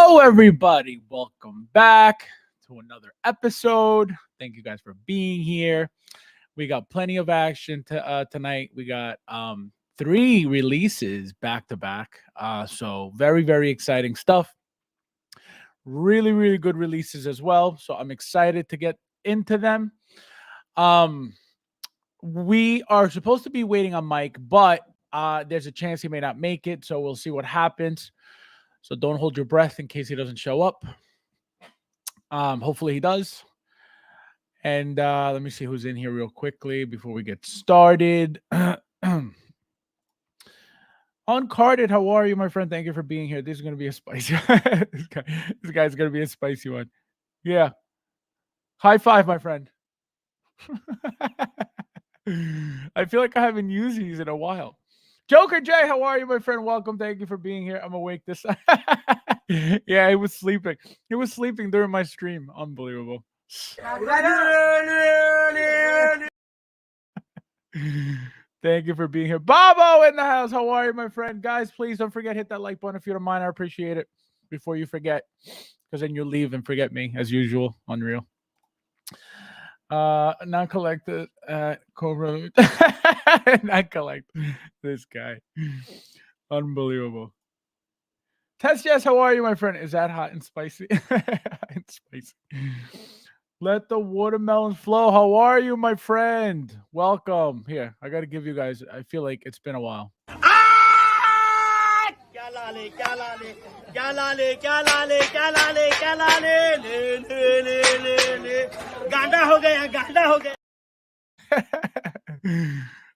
Hello, everybody. Welcome back to another episode. Thank you guys for being here. We got plenty of action tonight. We got three releases back to back. So very exciting stuff. Really good releases as well. So I'm excited to get into them. Um, we are supposed to be waiting on Mike, but there's a chance he may not make it. So we'll see what happens. So don't hold your breath in case he doesn't show up. Hopefully he does. And let me see who's in here real quickly before we get started. Uncarded, how are you, my friend? Thank you for being here. This is going to be a spicy this guy's going to be a spicy one. Yeah. High five, my friend. I feel like I haven't used these in a while. Joker J, how are you, my friend? Welcome. Thank you for being here. I'm awake this Yeah, he was sleeping. He was sleeping during my stream. Unbelievable. Thank you for being here. Bobo in the house. How are you, my friend? Guys, please don't forget, hit that like button if you don't mind. I appreciate it before you forget, because then you'll leave and forget me as usual. Unreal. Not collected Cobra. Not collect this guy. Unbelievable. Test yes, how are you, my friend? Is that hot and spicy? And spicy. Let the watermelons flow. How are you, my friend? Welcome. Here, I got to give you guys, I feel like it's been a while.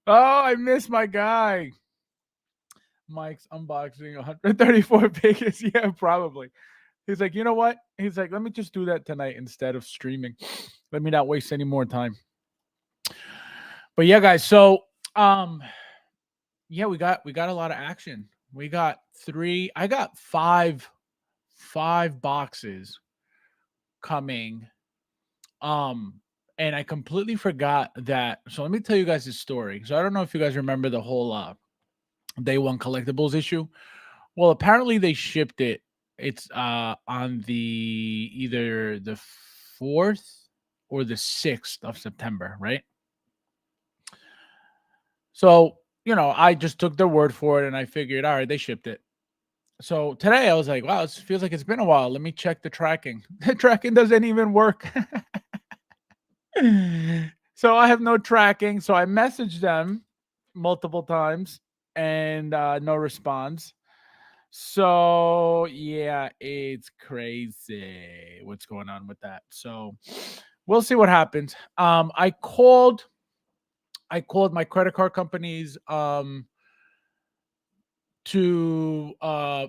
Oh, I miss my guy. Mike's unboxing 134 pages. Yeah, probably. He's like, you know what? He's like, let me just do that tonight instead of streaming. Let me not waste any more time. But yeah, guys. So, yeah, we got a lot of action. We got I got five boxes coming. And I completely forgot that. So let me tell you guys this story. So I don't know if you guys remember the whole day one collectibles issue. Well, apparently they shipped it. It's on the either the 4th or the 6th of September, right? So, I just took their word for it and I figured, all right, they shipped it. So today I was like, wow, it feels like it's been a while. Let me check the tracking. The tracking doesn't even work. So I have no tracking. So I messaged them multiple times and no response. So yeah, it's crazy what's going on with that. So we'll see what happens. I called my credit card companies to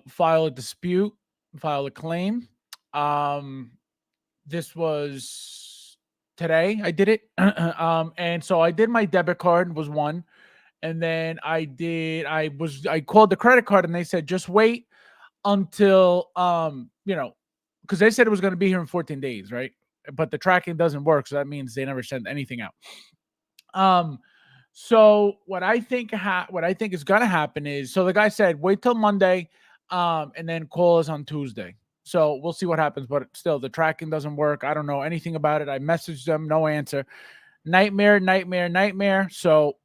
file a dispute, file a claim. This was today. I did it. And so I did my debit card was one. And then I called the credit card and they said, just wait until, because they said it was going to be here in 14 days, right? But the tracking doesn't work. So that means they never sent anything out. So what I think is going to happen is, so the guy said, wait till Monday, and then call us on Tuesday. So we'll see what happens, but still the tracking doesn't work. I don't know anything about it. I messaged them, no answer. Nightmare. So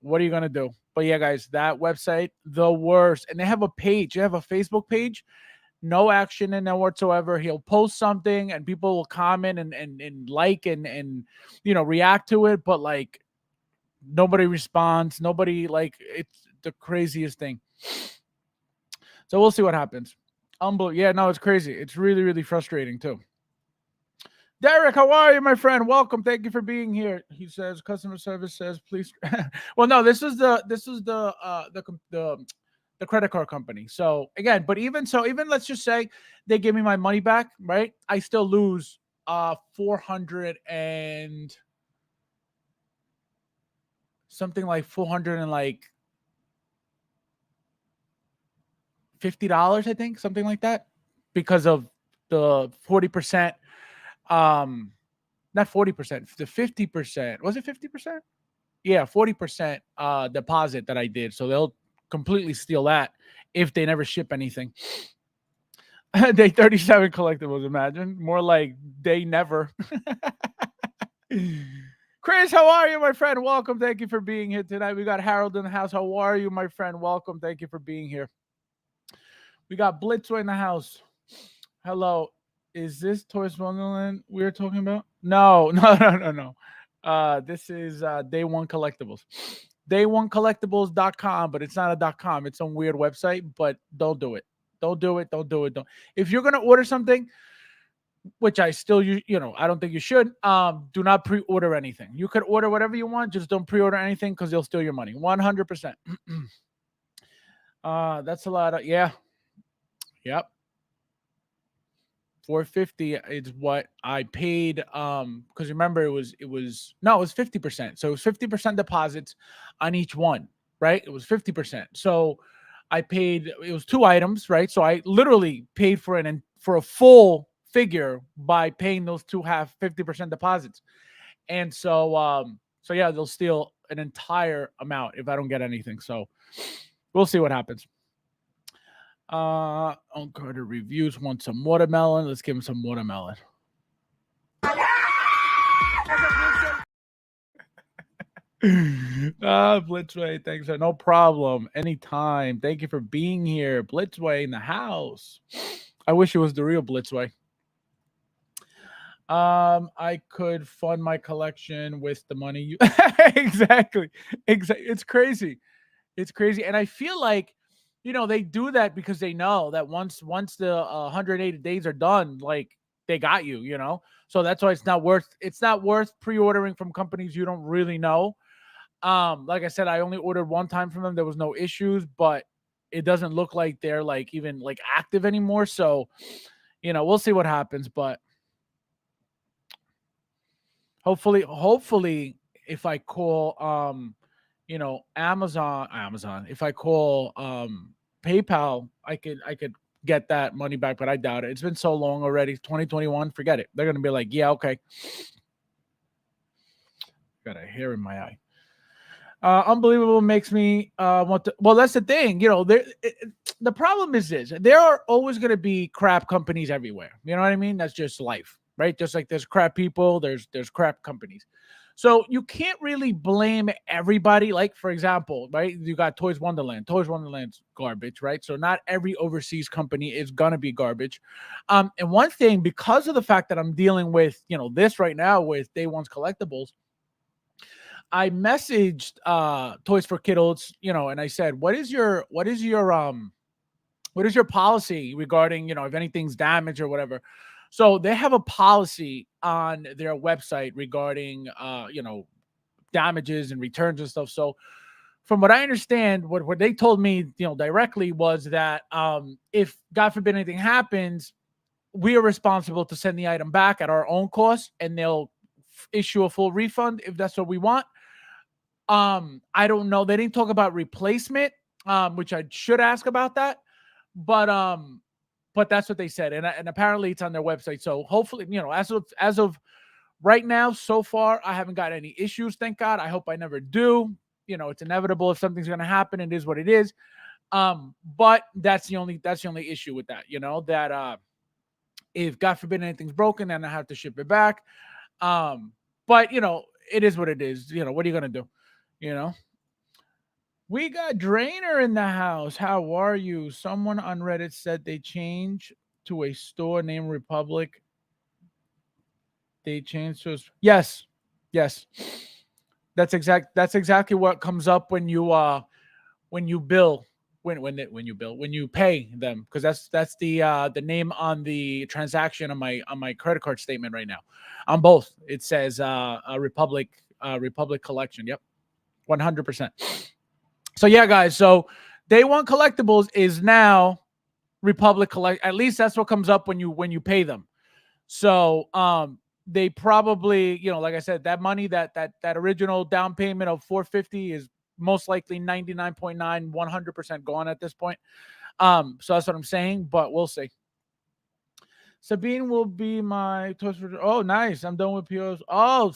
what are you going to do? But yeah, guys, that website, the worst. And they have a page. They have a Facebook page. No action in there whatsoever. He'll post something and people will comment and like and react to it. But like nobody responds. Nobody, like, it's the craziest thing. So we'll see what happens. Unbelievable. Yeah, no, it's crazy. It's really frustrating too. Derek, how are you, my friend? Welcome. Thank you for being here. He says customer service says please. Well, no, this is the credit card company. So again, but even let's just say they give me my money back, right? I still lose 400 and something like 400 and like $50, I think, something like that, because of the 40%. Not 40%, the 50%. Was it 50%? Yeah, 40% deposit that I did. So they'll completely steal that if they never ship anything. Day 37 collectibles, imagine. More like day never. Chris, how are you, my friend? Welcome. Thank you for being here tonight. We got Harold in the house. How are you, my friend? Welcome. Thank you for being here. We got Blitzer in the house. Hello. Is this Toys Wonderland we're talking about? No, no. This is Day One Collectibles. Day1collectibles.com, but it's not a .com. It's some weird website, but don't do it. Don't do it. Don't do it. Don't. If you're gonna order something, which I still I don't think you should, do not pre-order anything. You could order whatever you want, just don't pre-order anything because they'll steal your money. 100%. That's a lot of Yep. 450 is what I paid. Because remember it was 50%. So it was 50% deposits on each one, right? It was 50%. So I paid, it was 2 items, right? So I literally paid for a full figure by paying those 50% deposits. And so yeah, they'll steal an entire amount if I don't get anything. So we'll see what happens. On Carter reviews want some watermelon. Let's give him some watermelon. Blitzway, thanks. No problem. Anytime. Thank you for being here. Blitzway in the house. I wish it was the real Blitzway. I could fund my collection with the money you exactly. It's crazy. It's crazy. And I feel like they do that because they know that once the 180 days are done, like they got you. So that's why it's not worth pre-ordering from companies you don't really know. Like I said, I only ordered one time from them. There was no issues, but it doesn't look like they're like even like active anymore. So, we'll see what happens, but hopefully if I call Amazon, if I call PayPal, I could get that money back, but I doubt it. It's been so long already. 2021, forget it. They're gonna be like, yeah, okay. Got a hair in my eye. Unbelievable makes me want to. Well, that's the thing. The problem is this: there are always going to be crap companies everywhere. You know what I mean? That's just life, right? Just like there's crap people, there's crap companies. So you can't really blame everybody. Like, for example, right? You got Toys Wonderland. Toys Wonderland's garbage, right? So not every overseas company is gonna be garbage. And one thing, because of the fact that I'm dealing with this right now with Day One's collectibles, I messaged Toys for Kiddos, and I said, what is your policy regarding, if anything's damaged or whatever? So they have a policy on their website regarding damages and returns and stuff. So from what I understand, what they told me, directly was that if God forbid anything happens, we are responsible to send the item back at our own cost, and they'll issue a full refund if that's what we want. I don't know. They didn't talk about replacement, which I should ask about that. But that's what they said, and apparently it's on their website. So hopefully, as of right now, so far, I haven't got any issues. Thank God. I hope I never do. It's inevitable. If something's going to happen, it is what it is. But that's the only issue with that. That if God forbid anything's broken, then I have to ship it back. But it is what it is. What are you going to do? We got Drainer in the house. How are you? Someone on Reddit said they changed to a store named Republic. They changed to yes. That's exactly what comes up when you bill when you pay them, because that's the name on the transaction on my credit card statement right now. On both, it says a Republic collection. Yep. 100%. So yeah, guys. So Day One Collectibles is now Republic Collect. At least that's what comes up when you pay them. So they probably, like I said, that money that original down payment of $450 is most likely 99.9, 100% gone at this point. So that's what I'm saying, but we'll see. Sabine will be my toast for. Oh, nice. I'm done with POs. Oh,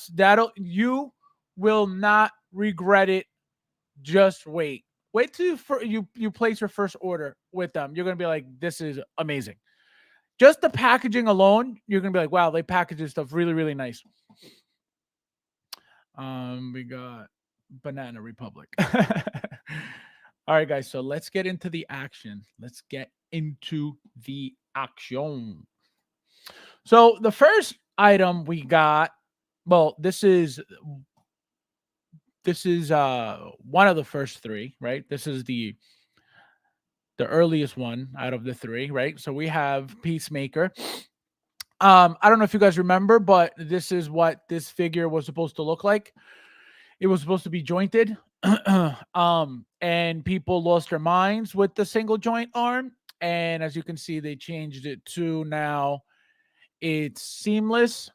you will not regret it. Just wait. Wait till you place your first order with them. You're gonna be like, this is amazing. just the packaging alone, you're gonna be like, wow, they package this stuff really, really nice. We got Banana Republic. All right, guys. So let's get into the action. Let's get into the action. So the first item we got, well, this is one of the first three, right? This is the earliest one out of the three, right? So we have Peacemaker. I don't know if you guys remember, but this is what this figure was supposed to look like. It was supposed to be jointed. And people lost their minds with the single joint arm. And as you can see, they changed it to now it's seamless.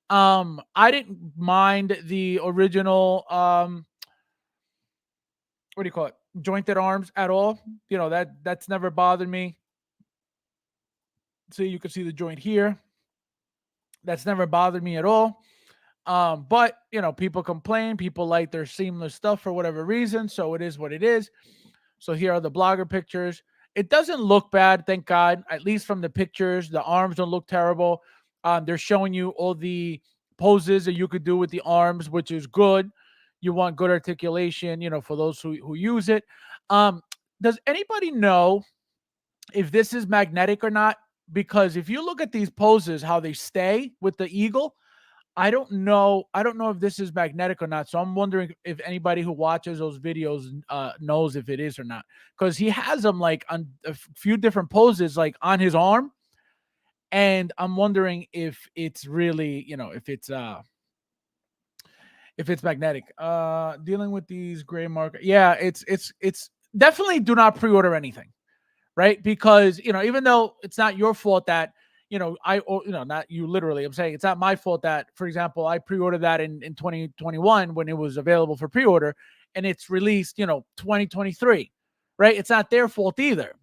I didn't mind the original what do you call it? Jointed arms at all. You know, that's never bothered me. So you can see the joint here. That's never bothered me at all. But you know, people complain, people like their seamless stuff for whatever reason. So it is what it is. So here are the blogger pictures. It doesn't look bad, thank God. At least from the pictures, the arms don't look terrible. They're showing you all the poses that you could do with the arms, which is good. You want good articulation, you know, for those who use it. Um, does anybody know if this is magnetic or not? Because if you look at these poses, how they stay with the eagle, I don't know. I don't know if this is magnetic or not. So I'm wondering if anybody who watches those videos knows if it is or not. Because he has them like on a few different poses, like on his arm, and I'm wondering if it's really, you know, if it's magnetic. Dealing with these gray market, yeah, it's definitely do not pre-order anything, right? Because you know, even though it's not your fault that or not you literally, I'm saying it's not my fault that, for example, I pre-ordered that in 2021 when it was available for pre-order, and it's released 2023, right? It's not their fault either,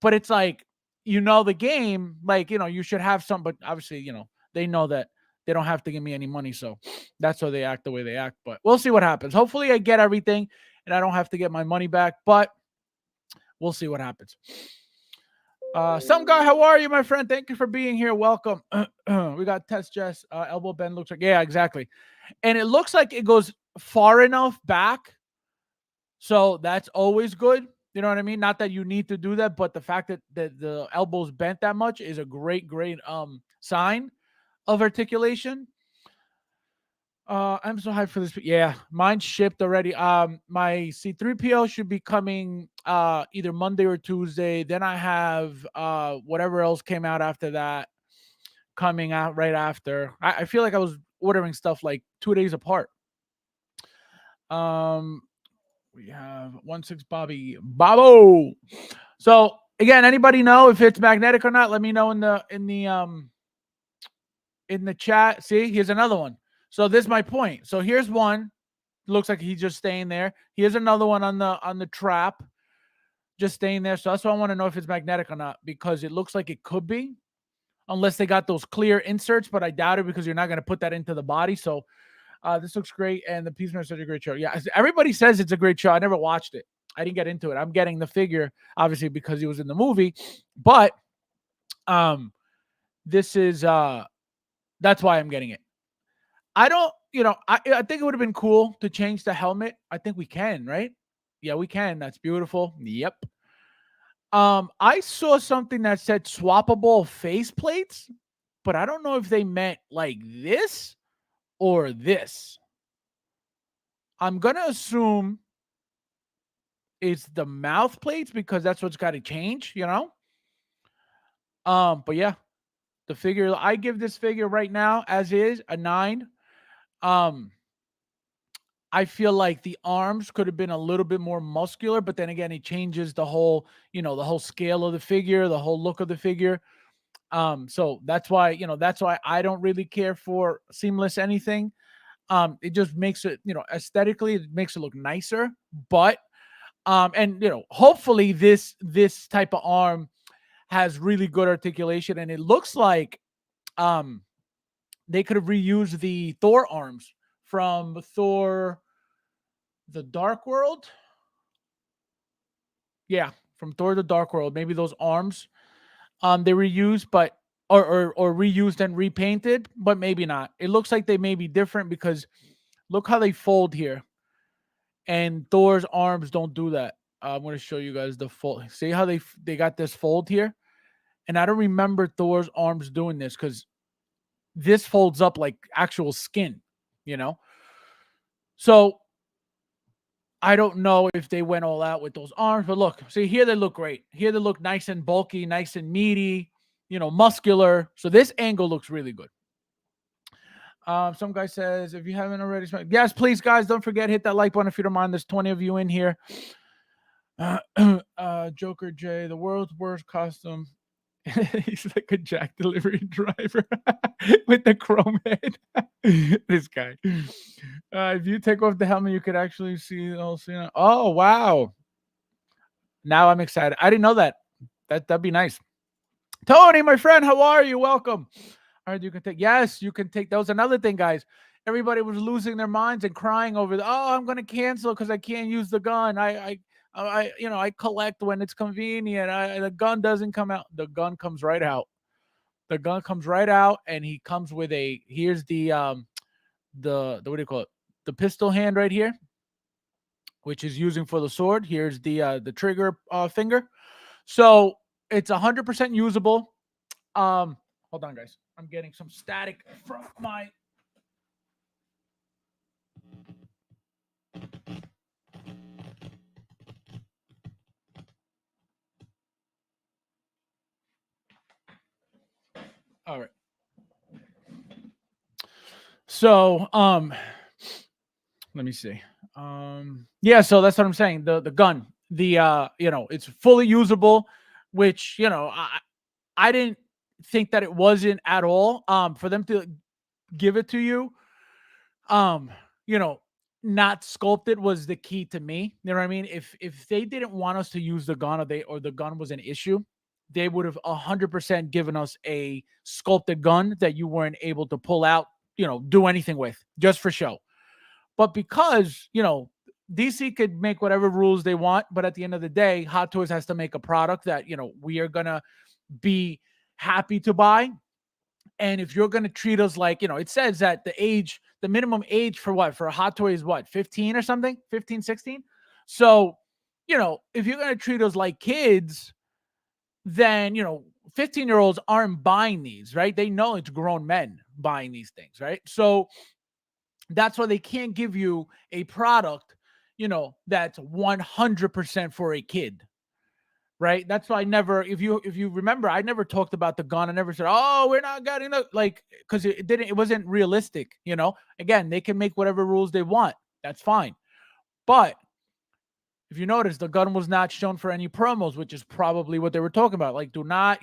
but it's like the game, like you should have some, but obviously they know that they don't have to give me any money, so that's why they act the way they act. But we'll see what happens. Hopefully I get everything and I don't have to get my money back, but we'll see what happens. Some guy, how are you, my friend? Thank you for being here. Welcome. We got Test Jess. Elbow bend looks like, yeah, exactly. And it looks like it goes far enough back. So that's always good. You know what I mean? Not that you need to do that, but the fact that the elbow's bent that much is a great sign of articulation. I'm so hyped for this. Yeah, mine shipped already. My C3PO should be coming either Monday or Tuesday. Then I have whatever else came out after that coming out right after. I feel like I was ordering stuff like 2 days apart. We have 1-6 Bobbo. So again, anybody know if it's magnetic or not? Let me know in the chat. See, here's another one. So this is my point. So here's one. Looks like he's just staying there. Here's another one on the trap, just staying there. So that's why I want to know if it's magnetic or not, because it looks like it could be, unless they got those clear inserts, but I doubt it because you're not going to put that into the body. So this looks great, and the Peacemaker is such a great show. Yeah, everybody says it's a great show. I never watched it. I didn't get into it. I'm getting the figure obviously because he was in the movie, but this is that's why I'm getting it. I don't, I think it would have been cool to change the helmet. I think we can, right? Yeah, we can. That's beautiful. Yep. I saw something that said swappable face plates, but I don't know if they meant like this or this. I'm gonna assume it's the mouth plates because that's what's got to change, But yeah, the figure, I give this figure right now as is a 9. I feel like the arms could have been a little bit more muscular, but then again, it changes the whole, the whole scale of the figure, the whole look of the figure. So that's why, that's why I don't really care for seamless anything. It just makes it, aesthetically, it makes it look nicer. But and hopefully this type of arm has really good articulation, and it looks like they could have reused the Thor arms from Thor the Dark World. Yeah, from Thor the Dark World. Maybe those arms they reused, but or reused and repainted, but maybe not. It looks like they may be different because look how they fold here, and Thor's arms don't do that. I'm going to show you guys the fold. See how they got this fold here, and I don't remember Thor's arms doing this because this folds up like actual skin, you know. So I don't know if they went all out with those arms, but look, see here they look great. Here they look nice and bulky, nice and meaty, muscular. So this angle looks really good. Some guy says, if you haven't already, yes, please, guys, don't forget, hit that like button if you don't mind. There's 20 of you in here. Joker J, the world's worst costume. He's like a Jack delivery driver with the chrome head. This guy. If you take off the helmet, you could actually see the whole scene. Oh, wow. Now I'm excited. I didn't know that. That'd be nice. Tony, my friend, how are you? Welcome. All right, you can take. Yes, you can take. That was another thing, guys. Everybody was losing their minds and crying over I'm going to cancel because I can't use the gun. I collect when it's convenient. The gun doesn't come out. The gun comes right out. The gun comes right out, and he comes with here's the what do you call it? The pistol hand right here, which is using for the sword. Here's the trigger finger. So it's 100% usable. Hold on, guys. I'm getting some static from my. All right. So, let me see. Yeah, so that's what I'm saying. The gun, it's fully usable, which, I didn't think that it wasn't at all. For them to give it to you, you know, not sculpted was the key to me. You know what I mean? If they didn't want us to use the gun, or the gun was an issue, they would have 100% given us a sculpted gun that you weren't able to pull out, do anything with, just for show. But because, DC could make whatever rules they want, but at the end of the day, Hot Toys has to make a product that, we are going to be happy to buy. And if you're going to treat us like, it says that the minimum age for a Hot Toy is 15 or something, 15, 16. So, if you're going to treat us like kids, then, 15-year-olds aren't buying these, right? They know it's grown men buying these things, right? So that's why they can't give you a product, that's 100% for a kid. Right. That's why if you remember, I never talked about the gun. I never said, oh, we're not getting because it wasn't realistic. Again, they can make whatever rules they want. That's fine. But if you notice, the gun was not shown for any promos, which is probably what they were talking about. Like, do not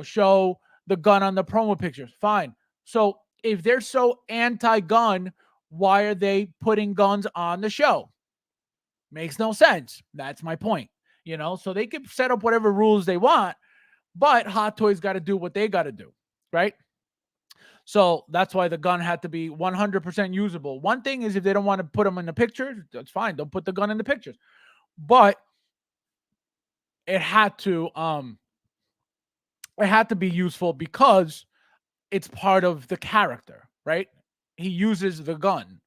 show the gun on the promo pictures. Fine. So if they're so anti-gun, why are they putting guns on the show? Makes no sense. That's my point. So they can set up whatever rules they want, but Hot Toys got to do what they got to do, right? So that's why the gun had to be 100% usable. One thing is, if they don't want to put them in the pictures, that's fine. Don't put the gun in the pictures. But it had to be useful because it's part of the character, right? He uses the gun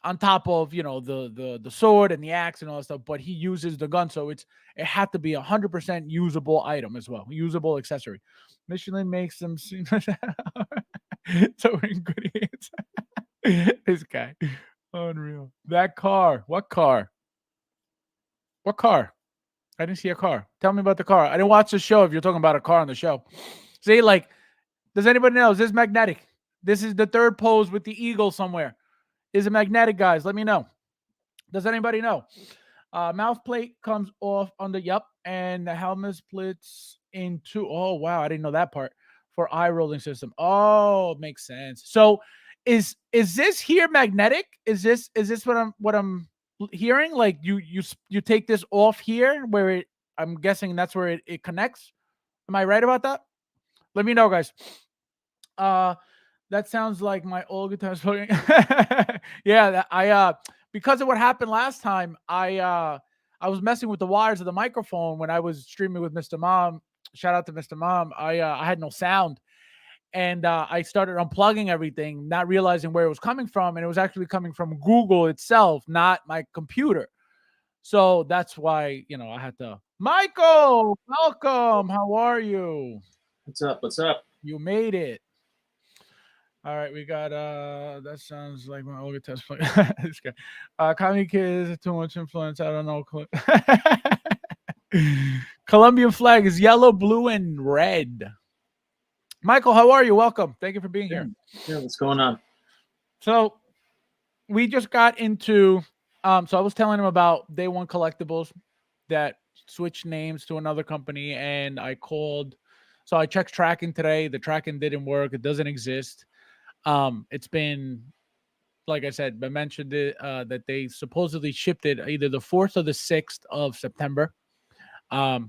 on top of, the sword and the axe and all that stuff, but he uses the gun, so it had to be 100% usable item as well, usable accessory. Michelin makes them seem so in good hands. This guy, unreal. That car, what car? I didn't see a car. Tell me about the car. I didn't watch the show if you're talking about a car on the show. See, does anybody know? Is this magnetic? This is the third pose with the eagle somewhere. Is it magnetic, guys? Let me know. Does anybody know? Mouth plate comes off on the and the helmet splits in two. Oh, wow. I didn't know that part. For eye rolling system. Oh, makes sense. So is this here magnetic? Is this what I'm hearing? Like you take this off here where I'm guessing that's where it connects. Am I right about that? Let me know, guys. That sounds like my old guitar playing. Yeah, because of what happened last time, I was messing with the wires of the microphone when I was streaming with Mr. Mom, shout out to Mr. Mom. I had no sound, and I started unplugging everything, not realizing where it was coming from, and it was actually coming from Google itself, not my computer. So that's why I had to. Michael, welcome. How are you? What's up? What's up? You made it. All right, we got that sounds like my older test play. This guy. Commie kids too much influence. I don't know. Colombian flag is yellow, blue, and red. Michael, how are you? Welcome. Thank you for being Yeah, here. yeah. What's going on? So we just got into so I was telling him about day one collectibles that switched names to another company, and I called. So I checked tracking today. The tracking didn't work. It doesn't exist. It's been, like I said, I mentioned it, that they supposedly shipped it either the 4th or the 6th of September.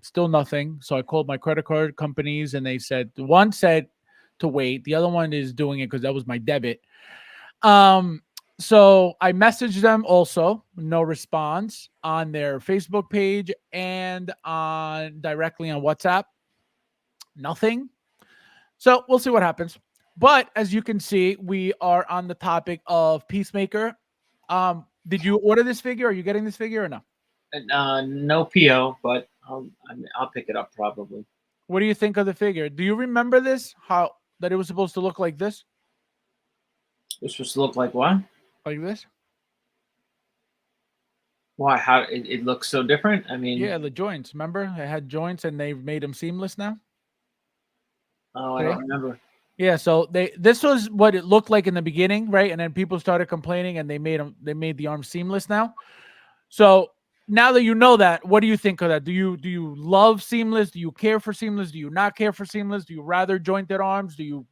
Still nothing. So I called my credit card companies, and they said, one said to wait. The other one is doing it because that was my debit. Um, so I messaged them also, no response on their Facebook page and on directly on WhatsApp. Nothing. So we'll see what happens. But as you can see, we are on the topic of Peacemaker. Did you order this figure? Are you getting this figure or no? No PO, but I'll pick it up probably. What do you think of the figure? Do you remember this? How that it was supposed to look like this? It's supposed to look like what? Like this? Why? How it looks so different? I mean, Yeah, the joints. Remember? It had joints and they've made them seamless now. oh, I don't See? remember. Yeah, so this was what it looked like in the beginning, right? And then people started complaining and they made the arm seamless now. So now that you know that, what do you think of that? Do you love seamless? Do you care for seamless? Do you not care for seamless? Do you rather jointed arms? Do you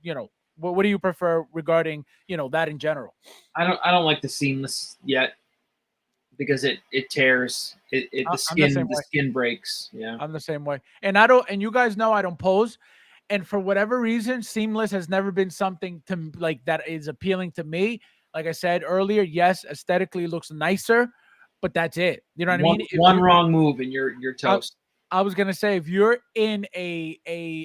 what do you prefer regarding, that in general? I don't like the seamless yet because it tears it the I'm the skin same the way. skin breaks. Yeah. I'm the same way. And I don't and you guys know I don't pose. And for whatever reason, seamless has never been something to like that is appealing to me. Like I said earlier, yes, aesthetically it looks nicer, but that's it. You know what I One mean? If one you wrong move and you're I, toast. I was gonna say if you're in a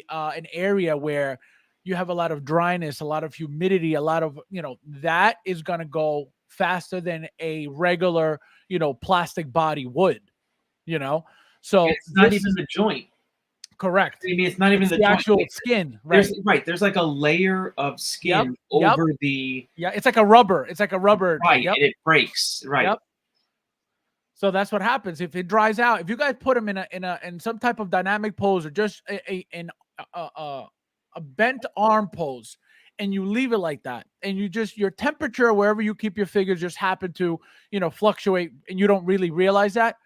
an area where you have a lot of dryness, a lot of humidity, a lot of that is gonna go faster than a regular plastic body would. You know, And so it's not this even is the joint. correct. I mean, it's not even It's the the joint. actual skin, There's right? right. There's like a layer of Yep, skin yep, over the yeah. It's like a rubber. It's like a rubber thing. right, Yep, and it breaks. Right. yep. So that's what happens if it dries out. If you guys put them in some type of dynamic pose or just a, a, a bent arm pose, and you leave it like that, and you just your temperature wherever you keep your figures just happen to fluctuate, and you don't really realize that.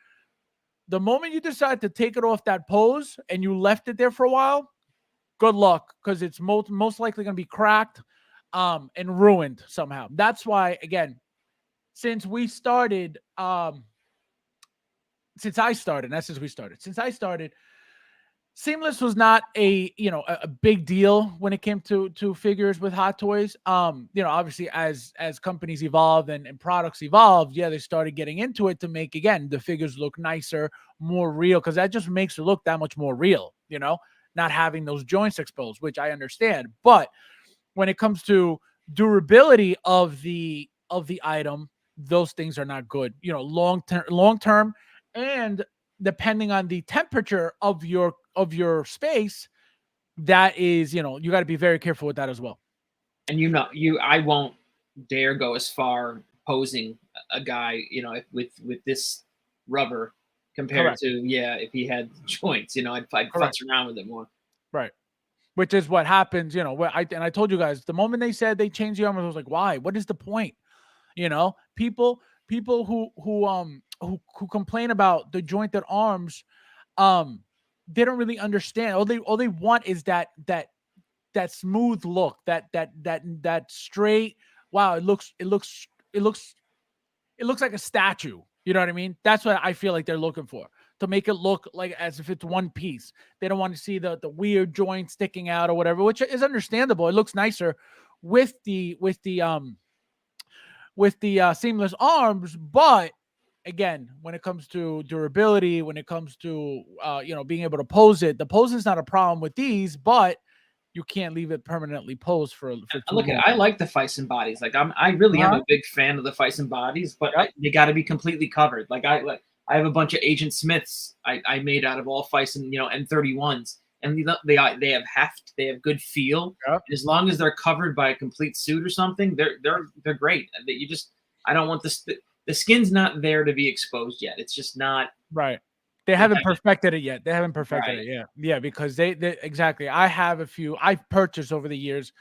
The moment you decide to take it off that pose and you left it there for a while, good luck because it's most likely going to be cracked and ruined somehow. That's why again, since we started since I started, not since we started, since I started, seamless was not a big deal when it came to figures with Hot Toys. Obviously as companies evolved and products evolved, yeah, they started getting into it to make again the figures look nicer, more real, because that just makes it look that much more real, not having those joints exposed, which I understand. But when it comes to durability of the item, those things are not good. Long term, and depending on the temperature of your space, that is, you got to be very careful with that as well. And I won't dare go as far posing a guy, with this rubber compared Correct. to if he had joints, I'd Correct. futz around with it more. Right. Which is what happens, I told you guys the moment they said they changed the armor, I was like, why? What is the point? People who complain about the jointed arms, um, they don't really understand. All they want is that smooth look, that straight. Wow, it looks like a statue. You know what I mean? That's what I feel like they're looking for, to make it look like as if it's one piece. They don't want to see the weird joint sticking out or whatever, which is understandable. It looks nicer with the seamless arms, but again, when it comes to durability, when it comes to being able to pose it, the pose is not a problem with these, but you can't leave it permanently posed for too Look, long. I like the Fison bodies. Like I really am Uh-huh. a big fan of the Fison bodies, but Yep. they got to be completely covered. I have a bunch of Agent Smiths I made out of all Fison, M31s, and they have heft, they have good feel. Yep. And as long as they're covered by a complete suit or something, they're great. That you just I don't want the skin's not there to be exposed yet. It's just not. Right. They They haven't haven't perfected it yet. They haven't perfected right. it yet. Yeah, because they exactly. I have a few I've purchased over the years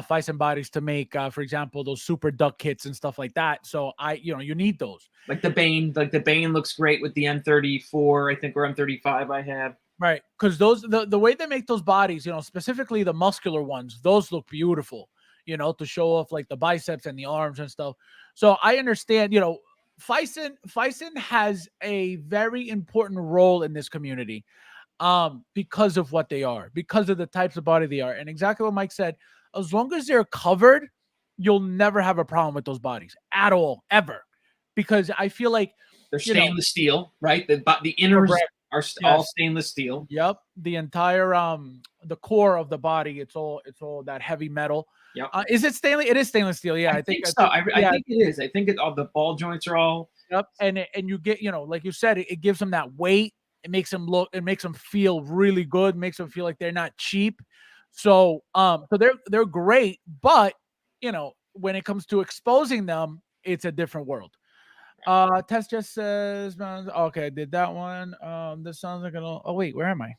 Fison bodies to make for example those super duck kits and stuff like that. So you need those. Like the Bane looks great with the M34, I think, or M35 I have. Right. Because the way they make those bodies, specifically the muscular ones, those look beautiful, to show off like the biceps and the arms and stuff. So I understand, Fison has a very important role in this community because of what they are, because of the types of body they are. And exactly what Mike said, as long as they're covered, you'll never have a problem with those bodies at all, ever. Because I feel like, They're you know, stainless steel, right? The inners correct. are all Yes. stainless steel. Yep, the entire the core of the body, it's all that heavy metal. Yep. Is it stainless? It is stainless steel. Yeah, I I think think I so. think I yeah, think it is. I think all the ball joints are all. yep. And you get, like you said, it gives them that weight. It makes them feel really good, makes them feel like they're not cheap. So they're great, but when it comes to exposing them, it's a different world. Tess just says, okay, I did that one. This sounds like oh wait, where am I?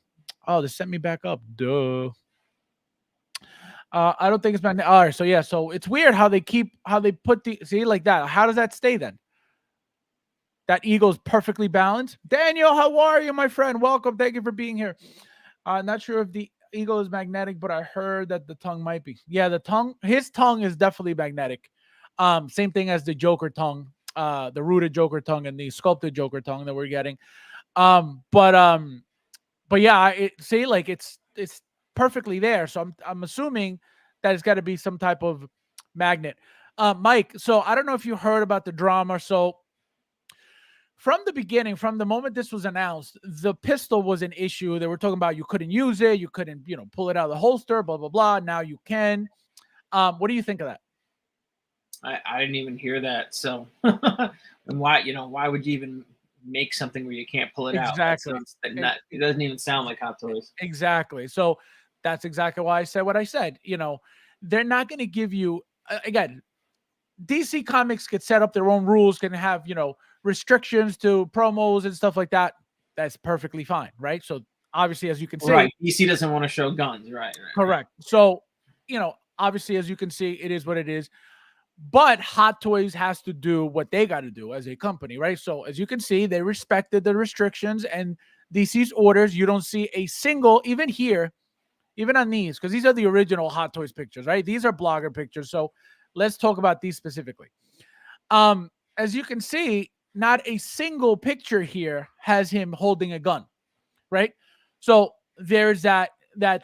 Oh, they sent me back up. Duh. I don't think it's magnetic. All right, so yeah, so it's weird how they put the see like that. How does that stay then? That eagle's perfectly balanced. Daniel, how are you, my friend? Welcome. Thank you for being here. Not sure if the eagle is magnetic, but I heard that the tongue might be. Yeah, his tongue is definitely magnetic. Same thing as the Joker tongue, the rooted Joker tongue and the sculpted Joker tongue that we're getting. But yeah, see, like it's perfectly there. So I'm assuming that it's got to be some type of magnet. Mike, so I don't know if you heard about the drama. So from the beginning, from the moment this was announced, the pistol was an issue. They were talking about you couldn't use it, you couldn't, pull it out of the holster, blah blah blah. Now you can. What do you think of that? I didn't even hear that. So, and why would you even make something where you can't pull it out? That Exactly. sounds it doesn't even sound like Hot Toys. Exactly. So that's exactly why I said what I said. They're not going to give you again. DC Comics could set up their own rules, can have restrictions to promos and stuff like that. That's perfectly fine, right? So obviously, as you can see, Right. DC doesn't want to show guns. Right. correct. So obviously, as you can see, it is what it is. But Hot Toys has to do what they got to do as a company, right? So as you can see, they respected the restrictions and DC's orders. You don't see a single, even here, even on these, because these are the original Hot Toys pictures, right? These are blogger pictures. So let's talk about these specifically. As you can see, not a single picture here has him holding a gun, right? So there's that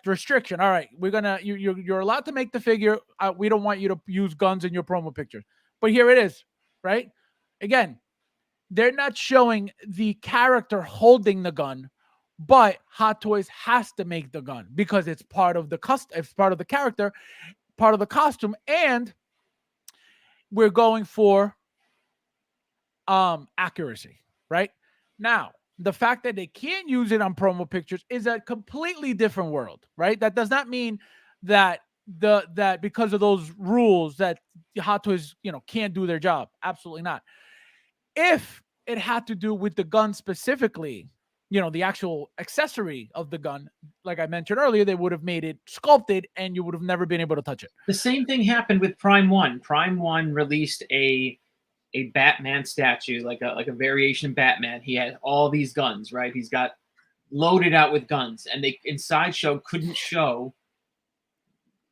restriction. All right, we're gonna you're allowed to make the figure. We don't want you to use guns in your promo pictures, but here it is, right? Again, they're not showing the character holding the gun, but Hot Toys has to make the gun because it's part of the it's part of the character, part of the costume, and we're going for accuracy, right? Now, the fact that they can't use it on promo pictures is a completely different world, right? That does not mean that that because of those rules that Hot Toys, can't do their job. Absolutely not. If it had to do with the gun specifically, the actual accessory of the gun, like I mentioned earlier, they would have made it sculpted and you would have never been able to touch it. The same thing happened with Prime One. Prime One released a Batman statue, like a variation Batman. He had all these guns, right? He's got loaded out with guns, and they in Sideshow couldn't show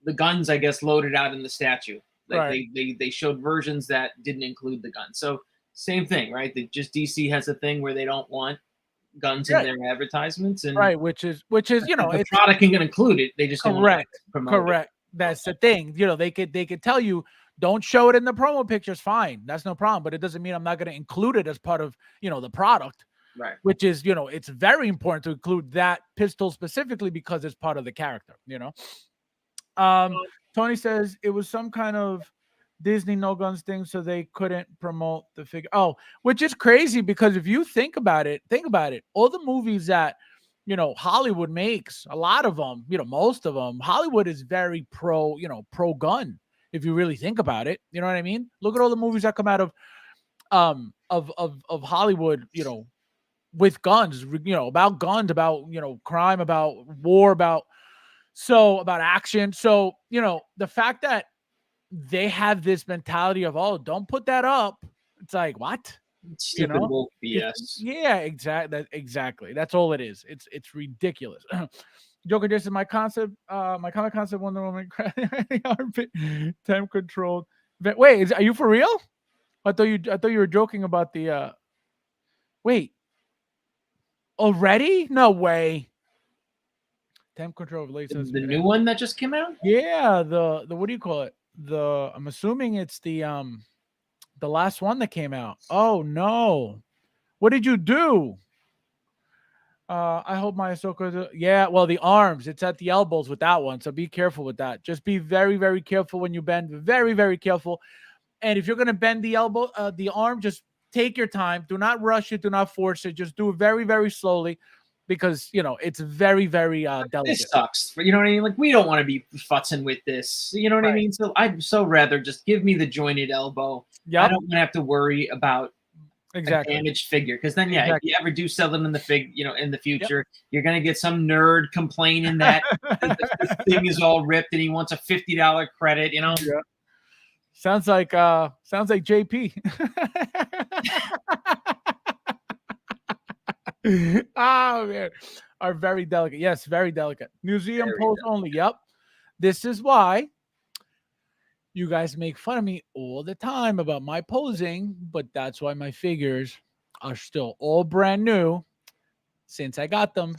the guns, I guess, loaded out in the statue. Like Right. they showed versions that didn't include the gun. So same thing, right? They just DC has a thing where they don't want guns in Right. their advertisements, and Right, which is the it's product can include it. They just don't want correct. to promote it. Correct. That's the thing. They could tell you Don't show it in the promo pictures. Fine, that's no problem. But it doesn't mean I'm not going to include it as part of the product. Right. Which is it's very important to include that pistol specifically because it's part of the character. Tony says it was some kind of Disney no guns thing, so they couldn't promote the figure. Oh, which is crazy because if you think about it, all the movies that Hollywood makes, a lot of them, most of them, Hollywood is very pro gun. If you really think about it, you know what I mean. Look at all the movies that come out of Hollywood, with guns, about guns, about crime, about war, about action. So the fact that they have this mentality of, oh, don't put that up. It's like, what? Stupid woke BS. Yeah, exactly. That's all it is. It's ridiculous. Joker, this is my concept. My comic concept: Wonder Woman, armpit, temp controlled. Wait, are you for real? I thought you were joking about the. Wait. Already? No way. Temp control relations. The new one that just came out? Yeah, the what do you call it? I'm assuming it's the last one that came out. Oh no. What did you do? I hope my Ahsoka. Yeah, well, the arms. It's at the elbows with that one, so be careful with that. Just be very, very careful when you bend. Very, very careful. And if you're gonna bend the elbow, the arm, just take your time. Do not rush it. Do not force it. Just do it very, very slowly, because it's very, very delicate. This sucks. You know what I mean? Like, we don't want to be futzing with this. You know what I mean? So I'd so rather just give me the jointed elbow. Yep. I don't want to have to worry about a damaged figure, because then if you ever do sell them in the in the future, you're gonna get some nerd complaining that this thing is all ripped and he wants a $50 credit. Yeah. Sounds like JP. Oh man, are very delicate. Yes, very delicate. Museum pose only. Yep. This is why you guys make fun of me all the time about my posing, but that's why my figures are still all brand new since I got them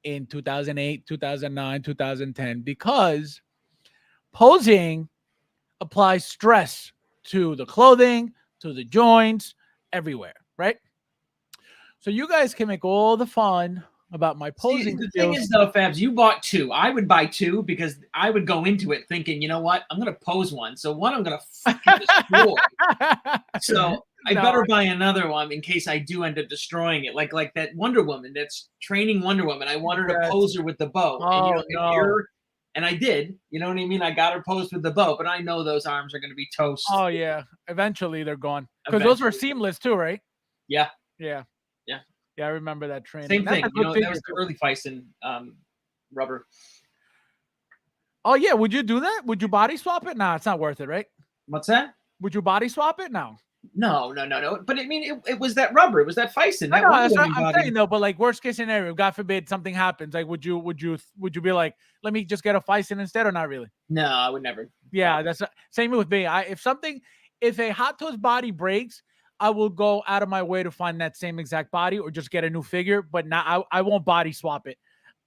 in 2008, 2009, 2010, because posing applies stress to the clothing, to the joints, everywhere, right? So you guys can make all the fun about my posing. The thing is, though, Fabs, you bought two. I would buy two because I would go into it thinking, you know what? I'm going to pose one. So one I'm going to fucking destroy. So I better buy another one in case I do end up destroying it. Like that Wonder Woman that's training Wonder Woman. I want her to pose her with the bow. And I did. You know what I mean? I got her posed with the bow, but I know those arms are going to be toast. Oh, yeah. Eventually they're gone. Because those were seamless too, right? Yeah. Yeah. Yeah, I remember that training. Same thing. That was the early Fison rubber. Oh, yeah. Would you do that? Would you body swap it? No, it's not worth it, right? What's that? Would you body swap it? No. No. But I mean, it was that rubber. It was that Fison. That I'm saying, though. But like, worst case scenario, God forbid something happens. Like, would you be like, let me just get a Fison instead, or not really? No, I would never. Yeah, that's same with me. If a Hot Toys body breaks, I will go out of my way to find that same exact body or just get a new figure, but I won't body swap it.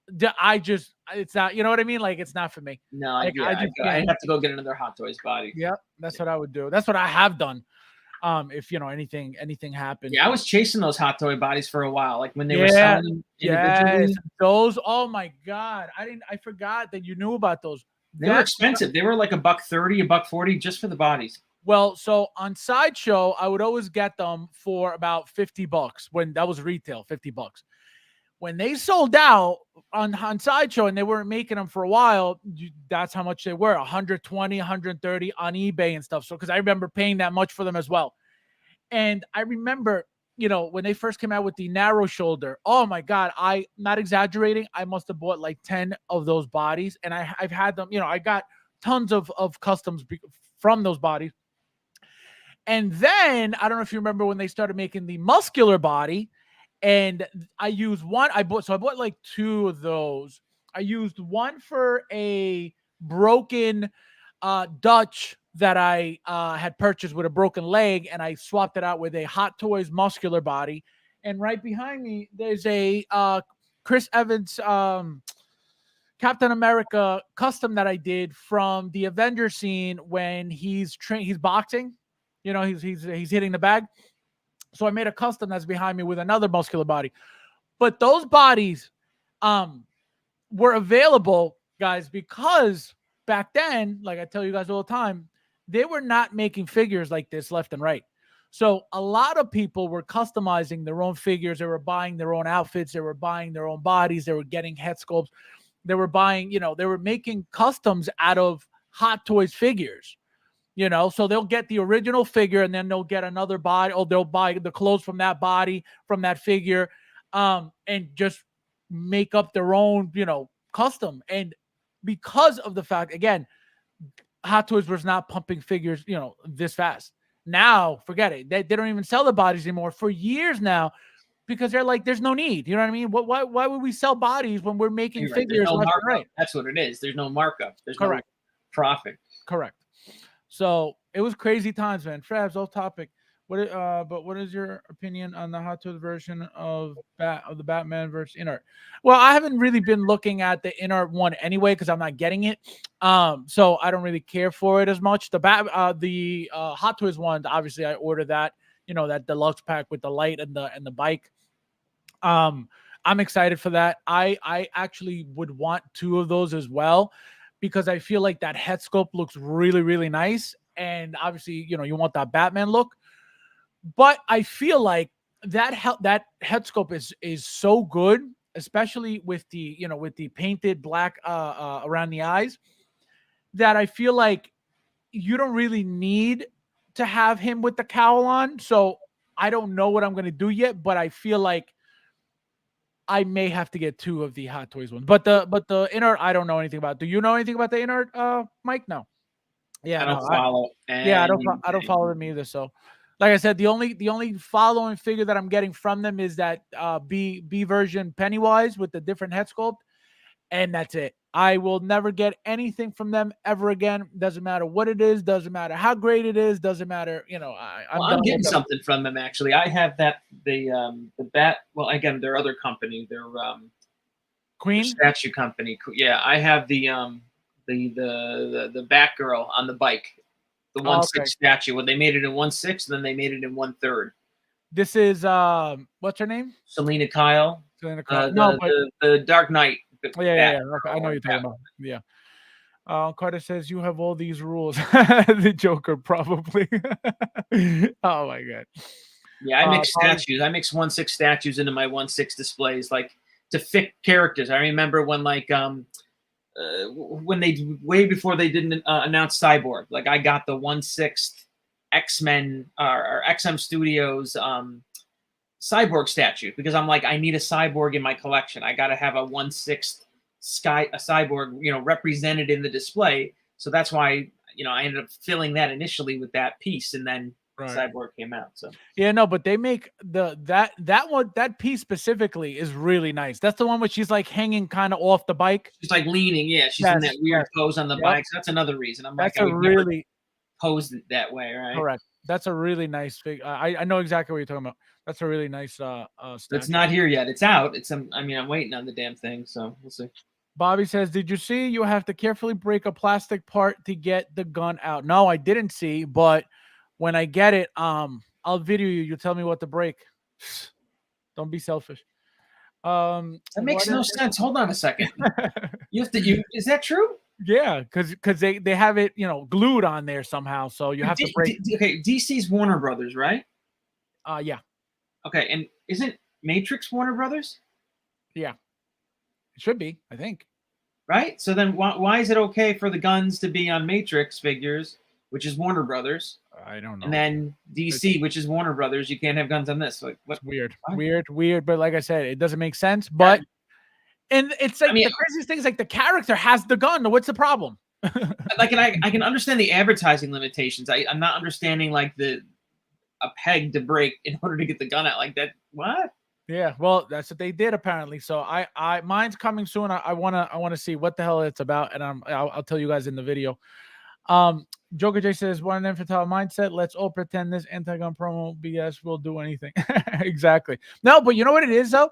It's not, you know what I mean? Like, it's not for me. No, I'd have to go get another Hot Toys body. Yeah, that's what I would do. That's what I have done. If anything happened. Yeah, I was chasing those Hot Toy bodies for a while, like when they were selling them individually. Yes, those. Oh my God, I forgot that you knew about those. They were expensive. They were like $130, $140 just for the bodies. Well, so on Sideshow, I would always get them for about $50 when that was retail, $50. When they sold out on Sideshow and they weren't making them for a while, that's how much they were, 120, 130 on eBay and stuff. So, because I remember paying that much for them as well. And I remember, when they first came out with the narrow shoulder, oh my God, I'm not exaggerating. I must have bought like 10 of those bodies. And I've had them, I got tons of customs from those bodies. And then I don't know if you remember when they started making the muscular body, and I used one. I bought like two of those. I used one for a broken Dutch that I had purchased with a broken leg, and I swapped it out with a Hot Toys muscular body. And right behind me, there's a Chris Evans Captain America custom that I did from the Avenger scene when he's boxing. You know, he's hitting the bag. So I made a custom that's behind me with another muscular body. But those bodies were available, guys, because back then, like I tell you guys all the time, they were not making figures like this left and right. So a lot of people were customizing their own figures. They were buying their own outfits. They were buying their own bodies. They were getting head sculpts. They were buying, they were making customs out of Hot Toys figures. So they'll get the original figure and then they'll get another body, or they'll buy the clothes from that body, from that figure, and just make up their own, custom. And because of the fact, again, Hot Toys was not pumping figures, this fast. Now, forget it. They don't even sell the bodies anymore for years now, because they're like, there's no need. You know what I mean? Why would we sell bodies when we're making Right. figures no left and right? That's what it is. There's no markup. There's Correct. no profit. Correct. So it was crazy times, man. Fabs, off topic. But what is your opinion on the Hot Toys version of the Batman versus Inart? Well, I haven't really been looking at the Inart one anyway because I'm not getting it. So I don't really care for it as much. The Hot Toys one, obviously, I ordered that. That deluxe pack with the light and the bike. I'm excited for that. I actually would want 2 of those as well, because I feel like that head sculpt looks really, really nice. And obviously, you want that Batman look. But I feel like that head sculpt is so good, especially with the painted black around the eyes, that I feel like you don't really need to have him with the cowl on. So I don't know what I'm going to do yet, but I feel like I may have to get 2 of the Hot Toys ones. But the Inart, I don't know anything about. Do you know anything about the Inart, Mike? No. Yeah, I don't follow. I don't follow them either. So, like I said, the only following figure that I'm getting from them is that B version Pennywise with the different head sculpt, and that's it. I will never get anything from them ever again. Doesn't matter what it is. Doesn't matter how great it is. Doesn't matter. I'm getting something from them actually. I have the bat. Well, again, their other company, their Queen statue company. Yeah, I have the Batgirl on the bike, the 1/6 statue. Well, they made it in 1/6, then they made it in 1/3. This is what's her name? Selena Kyle. The Dark Knight. Oh, yeah. Okay. I know you're talking about. Yeah. Carter says you have all these rules. The Joker, probably. Oh my god. Yeah, I mix statues. I mix 1/6 statues into my 1/6 displays, like to fit characters. I remember when when they way before they didn't announce Cyborg, like I got the 1/6 X-Men or XM Studios Cyborg statue, because I'm like, I need a cyborg in my collection. I got to have a 1/6 cyborg, represented in the display. So that's why, I ended up filling that initially with that piece, and then Cyborg came out. So yeah, no, but they make that piece specifically is really nice. That's the one where she's like hanging kind of off the bike. She's like leaning. Yeah, she's in that weird pose on the bike. So that's another reason. I'm that's like, I really posed it that way, right? Correct. That's a really nice figure. I know exactly what you're talking about. That's a really nice It's not here yet. It's out. I'm waiting on the damn thing, so we'll see. Bobby says, did you see you have to carefully break a plastic part to get the gun out? No, I didn't see, but when I get it, I'll video you. You tell me what to break. Don't be selfish. That makes no sense. Hold on a second. Is that true? Yeah, because they have it, glued on there somehow. So you have to break. Okay, DC's Warner Brothers, right? Yeah. Okay, and isn't Matrix Warner Brothers? Yeah. It should be, I think. Right? So then why is it okay for the guns to be on Matrix figures, which is Warner Brothers? I don't know. And then DC, which is Warner Brothers, you can't have guns on this. Like, what? Weird. Weird. But like I said, it doesn't make sense. But and it's like the craziest thing is like the character has the gun. What's the problem? Like, and I can understand the advertising limitations. I'm not understanding like a peg to break in order to get the gun out like that. What? Yeah, well, that's what they did apparently. So I mine's coming soon. I wanna see what the hell it's about, and I'll tell you guys in the video. Joker J says, one infantile mindset. Let's all pretend this anti-gun promo BS will do anything. Exactly. No, but you know what it is though?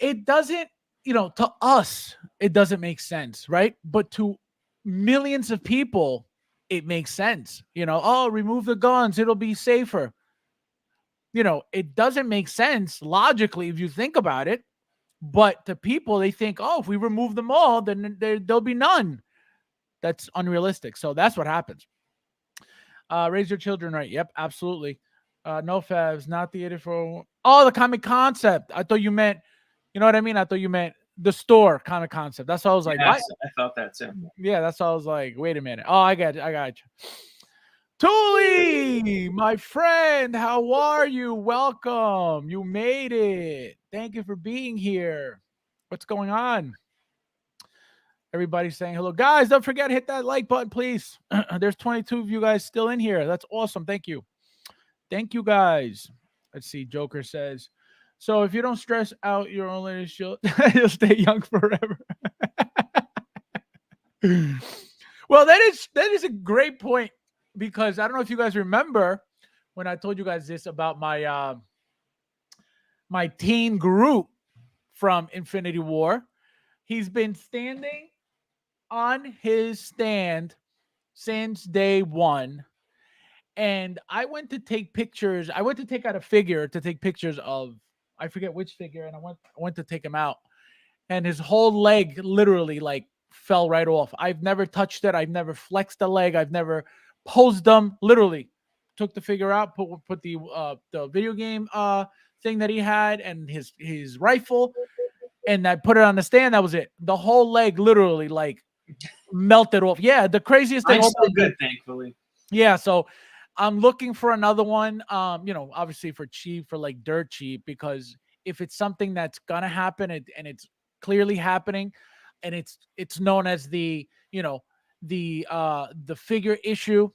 It doesn't, to us, it doesn't make sense, right? But to millions of people, it makes sense. Oh, remove the guns, it'll be safer. It doesn't make sense logically if you think about it. But to people, they think, oh, if we remove them all, then there'll be none. That's unrealistic. So that's what happens. Raise your children right. Yep, absolutely. No Fabs, not the idiot for. Oh, the comic concept. I thought you meant, you know what I mean? I thought you meant the store comic concept. That's why I was like, Yes, what? I thought that too. Yeah, that's why I was like, wait a minute. Oh, I got you. Tuli, my friend, how are you? Welcome. You made it. Thank you for being here. What's going on? Everybody's saying hello. Guys, don't forget to hit that like button, please. There's 22 of you guys still in here. That's awesome. Thank you. Thank you, guys. Let's see. Joker says, so if you don't stress out your own latest, you'll stay young forever. Well, that is a great point, because I don't know if you guys remember when I told you guys this about my my teen Groot from Infinity War. He's been standing on his stand since day one. And I went to take pictures. I went to take out a figure to take pictures of, I forget which figure, and I went to take him out. And his whole leg literally like fell right off. I've never touched it. I've never flexed the leg. I've never posed them. Literally took the figure out, put the video game thing that he had and his rifle, and I put it on the stand. That was it. The whole leg literally like melted off. Yeah, the craziest thing. I'm still good, thankfully. Yeah, so I'm looking for another one. Obviously for cheap, for like dirt cheap, because if it's something that's gonna happen and it's clearly happening, and it's known as the the figure issue,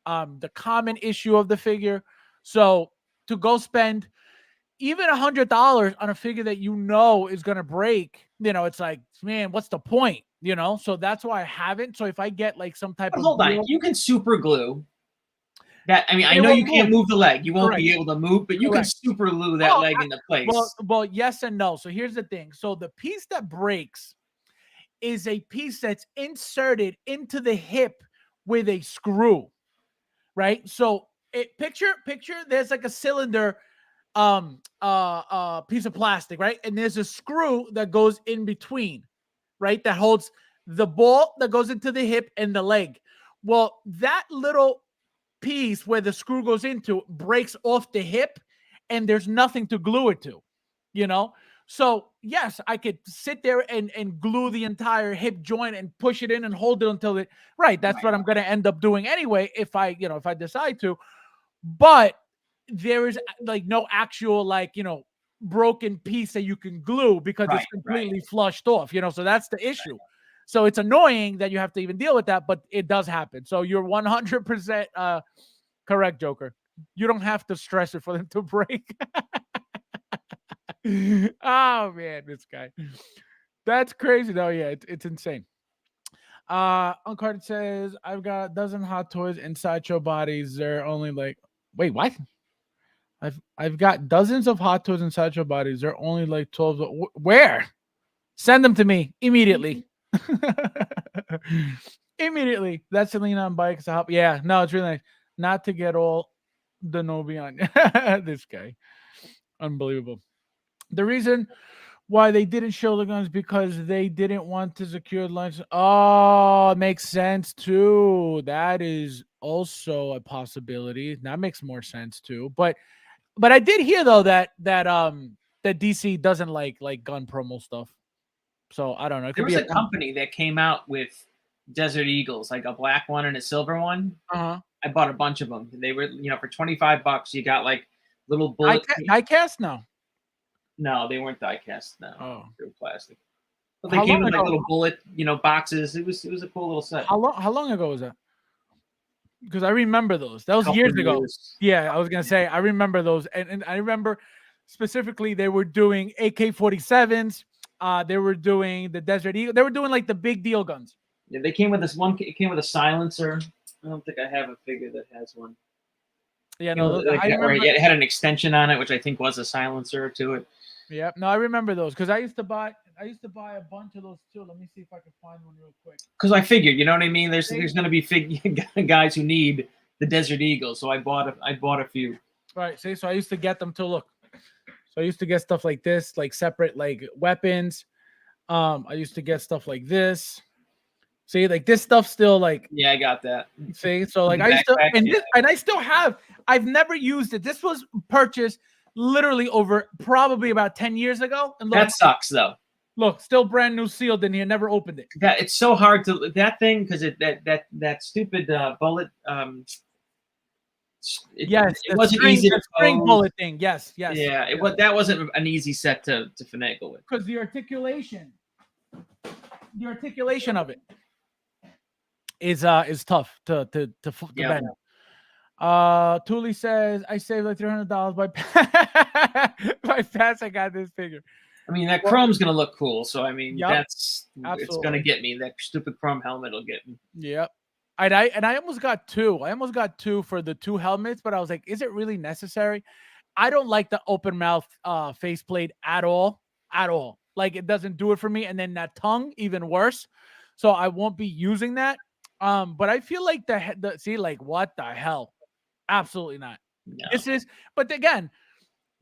the common issue of the figure. So to go spend even $100 on a figure that is gonna break, it's like, man, what's the point? So that's why I haven't. So if I get like some type But of hold on, deal, you can super glue that. I mean, I it know won't you can't move. move the leg. You won't Correct. be able to move, but you can Correct. super glue that leg into place. Well, yes and no. So here's the thing. So the piece that breaks is a piece that's inserted into the hip with a screw, right? So picture there's like a cylinder piece of plastic, right? And there's a screw that goes in between, right? That holds the ball that goes into the hip and the leg. Well, that little piece where the screw goes into breaks off the hip, and there's nothing to glue it to, so yes, I could sit there and glue the entire hip joint and push it in and hold it until it right. That's what I'm going to end up doing anyway if I decide to. But there is like no actual broken piece that you can glue, because it's completely flushed off, so that's the issue. So it's annoying that you have to even deal with that, but it does happen. So you're 100% correct, Joker. You don't have to stress it for them to break. Oh man, this guy. That's crazy though. Yeah, it's insane. Uncarded says, I've got a dozen Hot Toys in Sideshow bodies. They're only like, wait, what? I've got dozens of Hot Toys in Sideshow bodies. They're only like 12. Where? Send them to me immediately. Immediately. That's Selena on bikes to help. Yeah, no, it's really nice. Not to get all the Nobi on this guy. Unbelievable. The reason why they didn't show the guns because they didn't want to secure lunch. Oh, it makes sense too. That is also a possibility. That makes more sense too. But I did hear though that DC doesn't like gun promo stuff. So I don't know. It There could was be a company that came out with Desert Eagles, like a black one and a silver one. Uh-huh. I bought a bunch of them. They were, for $25, you got like little bullet. Diecast? No. No, they weren't die-cast. No, Oh. they were plastic. But they came with like little bullet, boxes. It was a cool little set. How long ago was that? Because I remember those. That was years ago. Yeah, I was gonna say I remember those, and I remember specifically they were doing AK-47s. They were doing the Desert Eagle. They were doing like the big deal guns. Yeah, they came with this one. It came with a silencer. I don't think I have a figure that has one. Yeah, no, it had an extension on it, which I think was a silencer to it. Yeah, no, I remember those because I used to buy I used to buy a bunch of those too. Let me see if I can find one real quick. Because I figured, you know what I mean. There's See? going to be guys who need the Desert Eagle, so I bought a few. Right. See, so I used to get them to look. So I used to get stuff like this, like separate like weapons. I used to get stuff like this. See, like this stuff still like Yeah, I got that. see. So like The I used to backpack, and yeah. this and I still have. I've never used it. This was purchased literally over probably about 10 years ago. And look, That sucks though. look, still brand new sealed in here, never opened it. That it's so hard to that thing because that stupid bullet. Yes, It wasn't string, easy the to string pose. bullet thing. Yes, yes. Yeah, that wasn't an easy set to finagle with. Because the articulation of it is tough to Yeah. bend. Thule says I saved like $300 by by pass. I got this figure. I mean, that chrome's gonna look cool, so I mean, Yep, it's absolutely. gonna get me. That stupid chrome helmet will get me. Yep. I almost got two. I almost got two for the two helmets, but I was like, is it really necessary? I don't like the open mouth faceplate at all. At all. Like it doesn't do it for me. And then that tongue, even worse. So I won't be using that. But I feel like the see, like what the hell? Absolutely not. No. This is, but again,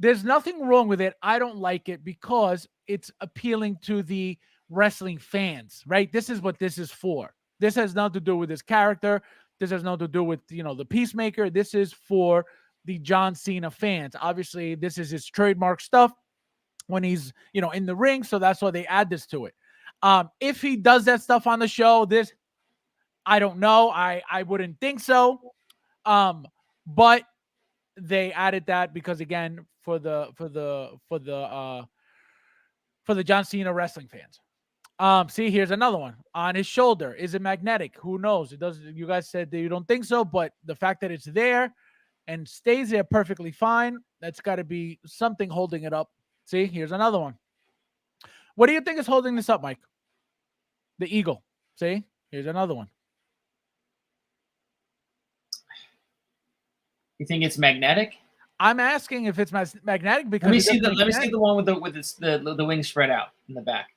there's nothing wrong with it. I don't like it because it's appealing to the wrestling fans, right? This is what this is for. This has nothing to do with his character. This has nothing to do with, the Peacemaker. This is for the John Cena fans. Obviously, this is his trademark stuff when he's, in the ring. So that's why they add this to it. If he does that stuff on the show, I don't know. I wouldn't think so. But they added that because again, for the John Cena wrestling fans. See, here's another one on his shoulder. Is it magnetic? Who knows? It doesn't. You guys said that you don't think so, but the fact that it's there and stays there perfectly fine, that's got to be something holding it up. See, here's another one. What do you think is holding this up, Mike? The eagle. See, here's another one. You think it's magnetic? I'm asking if it's magnetic because let me see the one with the wings spread out in the back.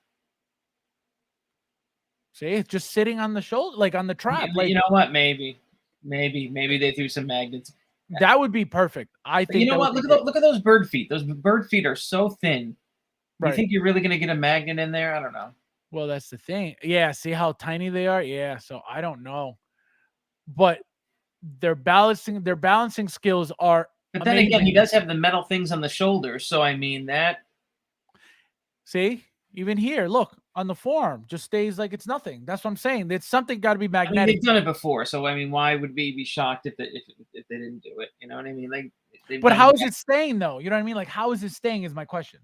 See, it's just sitting on the shoulder, like on the trap. Like, you know what? Maybe they threw some magnets. That would be perfect. I think. You know what? Look at those bird feet. Those bird feet are so thin. Right. You think you're really going to get a magnet in there? I don't know. Well, that's the thing. Yeah, see how tiny they are? Yeah, so I don't know. But their balancing skills are But then again, he does have the metal things on the shoulder, so I mean that. See? Even here, look, on the forearm, just stays like it's nothing. That's what I'm saying. It's something got to be magnetic. I mean, they've done it before, so I mean, why would we be shocked if they didn't do it? You know what I mean? Like, but how is it staying though? You know what I mean? Like, how is it staying? Is my question.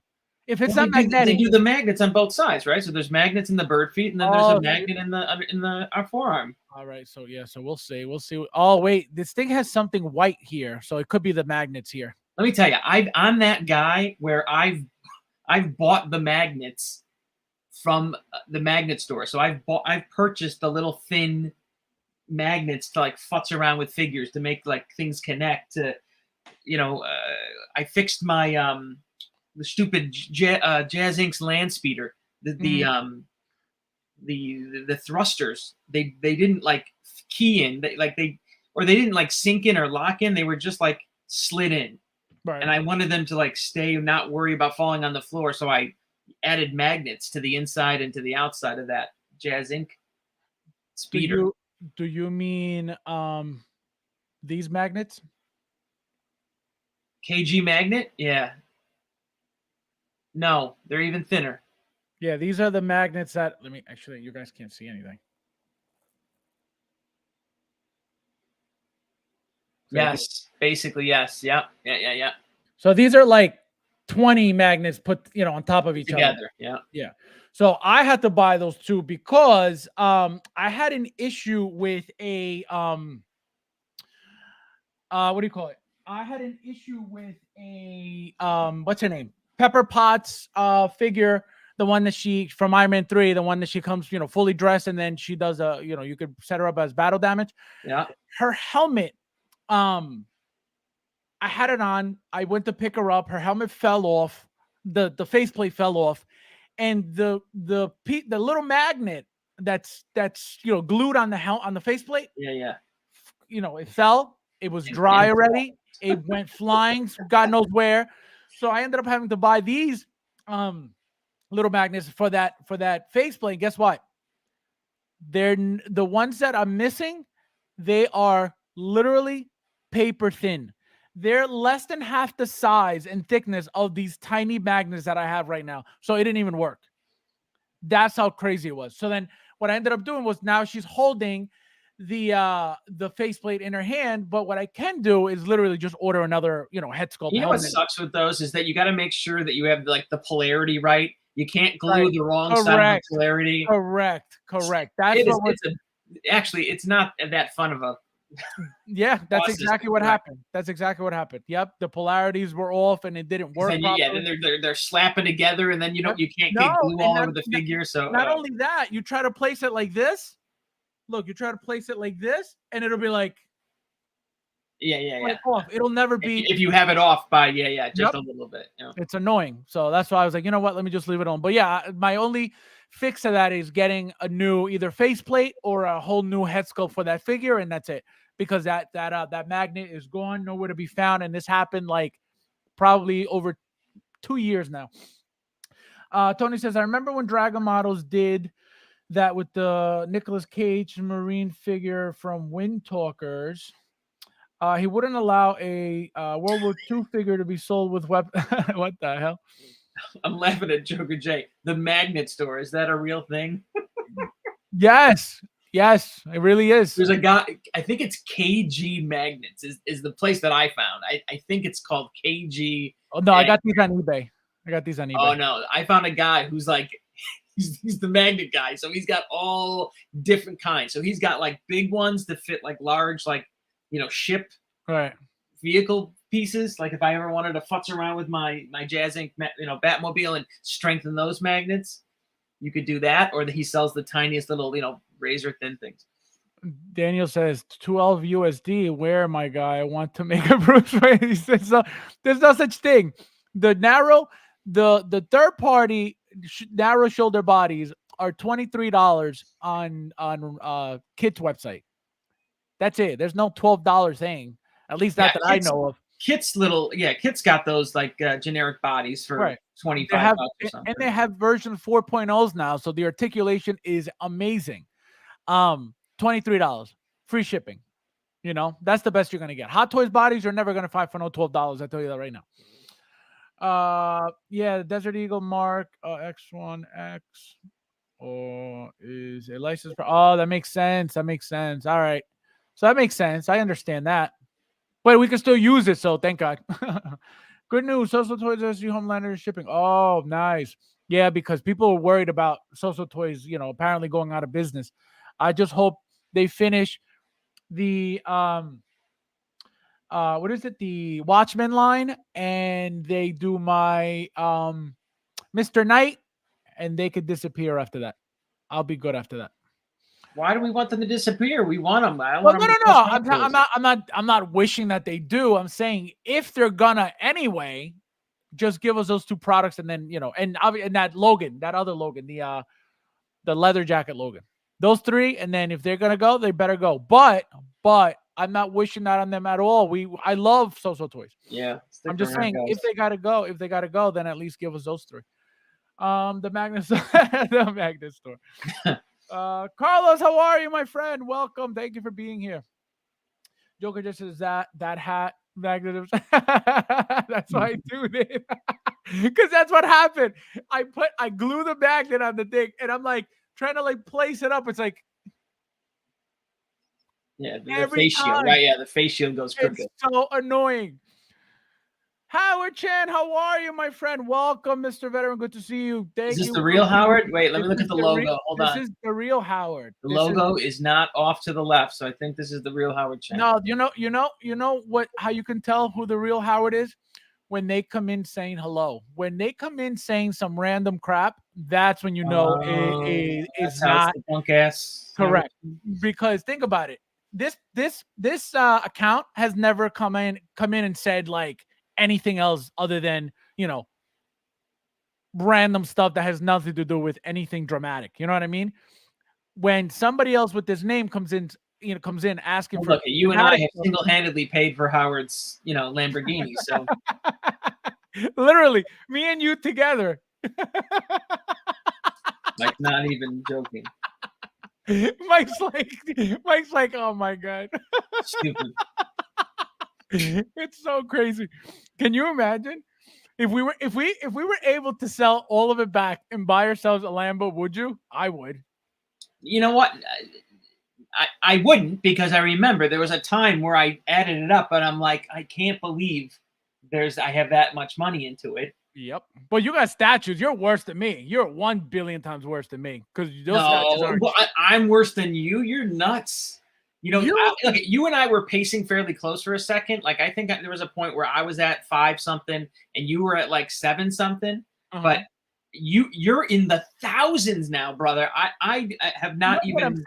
If it's not magnetic, they do the magnets on both sides, right? So there's magnets in the bird feet, and then there's a magnet in our forearm. All right, so yeah, so we'll see. Oh wait, this thing has something white here, so it could be the magnets here. Let me tell you, I'm that guy where I've bought the magnets from the magnet store. So I've purchased the little thin magnets to like futz around with figures to make like things connect to, I fixed my the stupid Jazz Inc.'s land speeder, the thrusters. They didn't like key in, they didn't like sink in or lock in. They were just like slid in. Right. And I wanted them to like stay and not worry about falling on the floor. So I added magnets to the inside and to the outside of that Jazz Inc. speeder. Do you mean these magnets? KG magnet? Yeah. No, they're even thinner. Yeah, these are the magnets that actually, you guys can't see anything. Yes, basically, yes. Yeah. So these are like 20 magnets put, on top of each other. Yeah. Yeah. So I had to buy those two because I had an issue with a what do you call it? I had an issue with a what's her name? Pepper Potts figure, the one that she from Iron Man 3, the one that she comes, fully dressed, and then she does you could set her up as battle damage. Yeah. Her helmet, I had it on. I went to pick her up. Her helmet fell off. The faceplate fell off. and the little magnet that's glued on the faceplate, Yeah. it fell. It was dry And already. It went flying, God knows where. So I ended up having to buy these little magnets for that faceplate. Guess what? They're the ones that I'm missing. They are literally paper thin. They're less than half the size and thickness of these tiny magnets that I have right now. So it didn't even work. That's how crazy it was. So then what I ended up doing was, now she's holding the faceplate in her hand, but what I can do is literally just order another, head sculpt you know what helmet. sucks with those is that you got to make sure that you have like the polarity right. You can't glue Right. the wrong side of the Correct. polarity. Correct. That's It is. what was. Actually, it's not that fun of a Yeah, that's process exactly to what correct. happened. That's exactly what happened. Yep, the polarities were off and it didn't 'Cause work then then properly. they're slapping together, and then Yep. you can't No, get glue and all not, over the not figure. So not only that, you try to place it like this. Look, you try to place it like this, and it'll be like yeah. off. It'll never be. If you have it off by just Yep. a little bit. It's annoying. So that's why I was like, you know what? Let me just leave it on. But yeah, my only fix to that is getting a new either faceplate or a whole new head sculpt for that figure, and that's it. Because that magnet is gone, nowhere to be found, and this happened like probably over 2 years now. Tony says, I remember when Dragon Models did that with the Nicolas Cage Marine figure from Wind Talkers. He wouldn't allow a World War II figure to be sold with weapons. What the hell? I'm laughing at Joker J. The magnet store, is that a real thing? Yes, it really is. There's a guy, I think it's KG Magnets is the place that I found. I think it's called KG. Oh no, I got these on eBay. Oh no, I found a guy who's like he's the magnet guy. So he's got all different kinds. So he's got like big ones that fit like large, like ship Right. vehicle pieces. Like if I ever wanted to futz around with my Jazz Inc. Batmobile and strengthen those magnets, you could do that. Or he sells the tiniest little razor thin things. Daniel says 12 USD. Where, my guy? I want to make a Bruce Wayne. He says there's no such thing. The third party narrow shoulder bodies are $23 on Kit's website. That's it. There's no $12 thing. At least not that I know of. Kit's got those like generic bodies for $25 or something. And they have version 4.0s now, so the articulation is amazing. $23, free shipping. That's the best you're gonna get. Hot Toys bodies are never gonna find for no $12. I tell you that right now. Yeah, the Desert Eagle Mark X1X or is a license. Oh, that makes sense. All right, so that makes sense. I understand that, but we can still use it. So thank God. Good news. Social Toys SG Homelander is shipping. Oh, nice. Yeah, because people were worried about Social Toys, apparently going out of business. I just hope they finish the what is it? The Watchmen line, and they do my Mr. Knight, and they could disappear after that. I'll be good after that. Why do we want them to disappear? We want them. I don't well, want them no. I'm not wishing that they do. I'm saying if they're gonna anyway, just give us those two products, and then and that Logan, that other Logan, the leather jacket Logan, those three, and then if they're gonna go, they better go. But I'm not wishing that on them at all. I love Social Toys. Yeah, I'm just saying if they gotta go, then at least give us those three. The Magnet the Magnet store. Carlos, how are you, my friend? Welcome. Thank you for being here. Joker just says that hat magnet. That's why I do it. Because that's what happened. I glue the magnet on the thing, and I'm like trying to like place it up. It's like the face shield, right? Yeah, the face shield goes crooked. It's so annoying. Howard Chan, how are you, my friend? Welcome, Mr. Veteran. Good to see you. Thank you. Is this the real Howard? Wait, let me look at the logo. Hold on. This is the real Howard. The logo is not off to the left, so I think this is the real Howard Chan. No, you know what? How you can tell who the real Howard is? When they come in saying hello. When they come in saying some random crap, that's when you know it's not the punk ass. Correct. Because think about it. This account has never come in and said like anything else other than random stuff that has nothing to do with anything dramatic. You know what I mean? When somebody else with this name comes in, asking Well, for look, you and I dramatic have stuff, single-handedly paid for Howard's, Lamborghini. So literally me and you together. like, not even joking. Mike's like, oh my god, Stupid. it's so crazy. Can you imagine if we were able to sell all of it back and buy ourselves a Lambo? Would you? I would. You know what? I wouldn't, because I remember there was a time where I added it up, and I'm like, I can't believe I have that much money into it. Yep. But you got statues. You're worse than me. You're 1 billion times worse than me because those statues No, aren't. well, I'm worse than you. You're nuts. You Look, you and I were pacing fairly close for a second. Like, I think there was a point where I was at 5 something and you were at like 7 something. But you're in the thousands now, brother. I have not But even.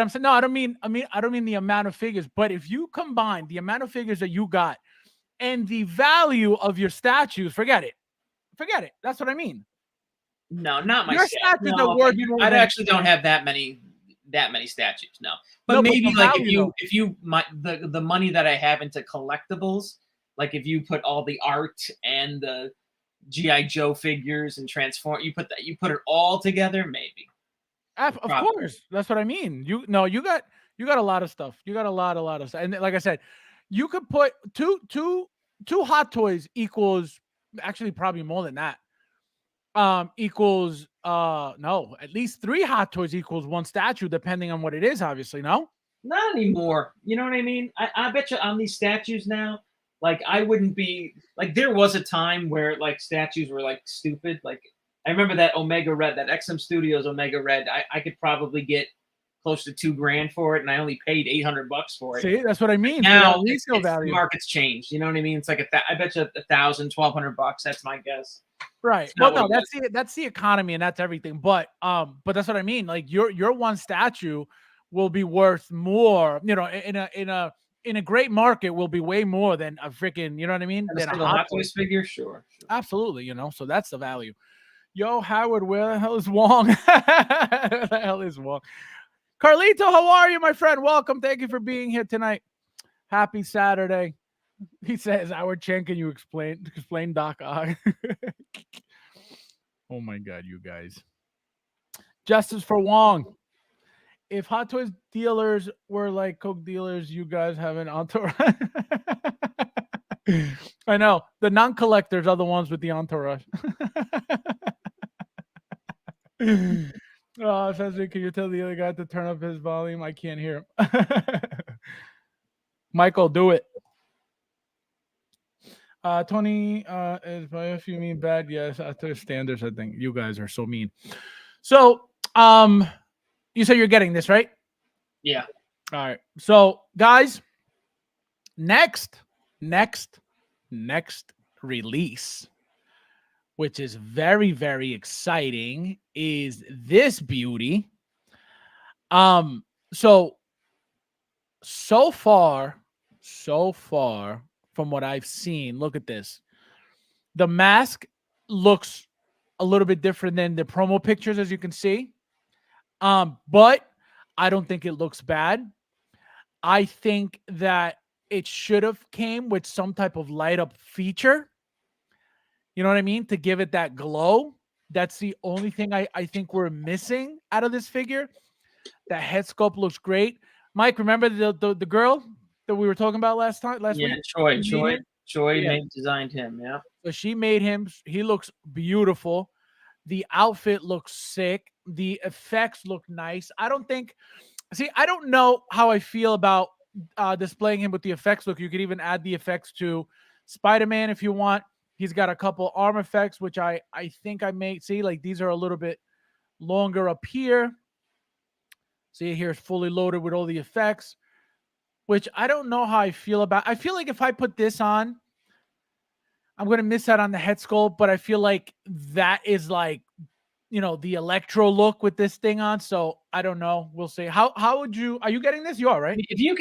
I'm saying no. I don't mean the amount of figures. But if you combine the amount of figures that you got and the value of your statues, forget it. Forget it. That's what I mean. No, not my Your statues are worth more I than actually don't have that many statues. No, but No, but maybe the like value, if you the money that I have into collectibles, like if you put all the art and the GI Joe figures and transform, you put it all together, maybe. of course. That's what I mean. You got a lot of stuff. You got a lot of stuff. And like I said, you could put two Hot Toys equals, actually probably more than that. Equals no, at least 3 Hot Toys equals 1 statue, depending on what it is, obviously. No, Not anymore. You know what I mean? I bet you on these statues now, like, I wouldn't be like, there was a time where like statues were like stupid. Like, I remember that Omega Red, that XM Studios Omega Red. I could probably get close to $2,000 for it, and I only paid $800 for it. see, that's what I mean. Now Resale value, the market's changed. You know what I mean? It's like I bet you $1,000, $1,200. That's my guess. right? Well, no, that's the economy and that's everything. But that's what I mean. Like your 1 statue will be worth more. In a great market will be way more than a freaking. You know what I mean? And a Than a single Hot Toys figure, sure. Absolutely. So that's the value. Yo, Howard, where the hell is Wong? Where the hell is Wong? Carlito, how are you, my friend? Welcome. Thank you for being here tonight. Happy Saturday. He says, Howard Chen, can you explain Doc Ock? Oh my God, you guys. Justice for Wong. If Hot Toys dealers were like Coke dealers, you guys have an entourage. I know. The non-collectors are the ones with the entourage. Oh, Cesar, can you tell the other guy to turn up his volume? I can't hear him. Michael, do it. Tony is by if you mean bad, yes. To standards, I think you guys are so mean. So, you say you're getting this, right? Yeah. All right. So, guys, next release, which is very, very exciting, is this beauty. So far from what I've seen, look at this. The mask looks a little bit different than the promo pictures, as you can see. But I don't think it looks bad. I think that it should have came with some type of light up feature. You know what I mean? To give it that glow. That's the only thing I think we're missing out of this figure. That head sculpt looks great. Mike, remember the girl that we were talking about last week? Choi designed him. Yeah. So she made him. He looks beautiful. The outfit looks sick. The effects look nice. I don't know how I feel about displaying him with the effects. Look, you could even add the effects to Spider-Man if you want. He's got a couple arm effects, which I think I may see. Like, these are a little bit longer up here. See, here it's fully loaded with all the effects, which I don't know how I feel about. I feel like if I put this on, I'm going to miss out on the head sculpt, but I feel like that is like, the electro look with this thing on. So I don't know. We'll see. How would you, are you getting this? You are, right? If you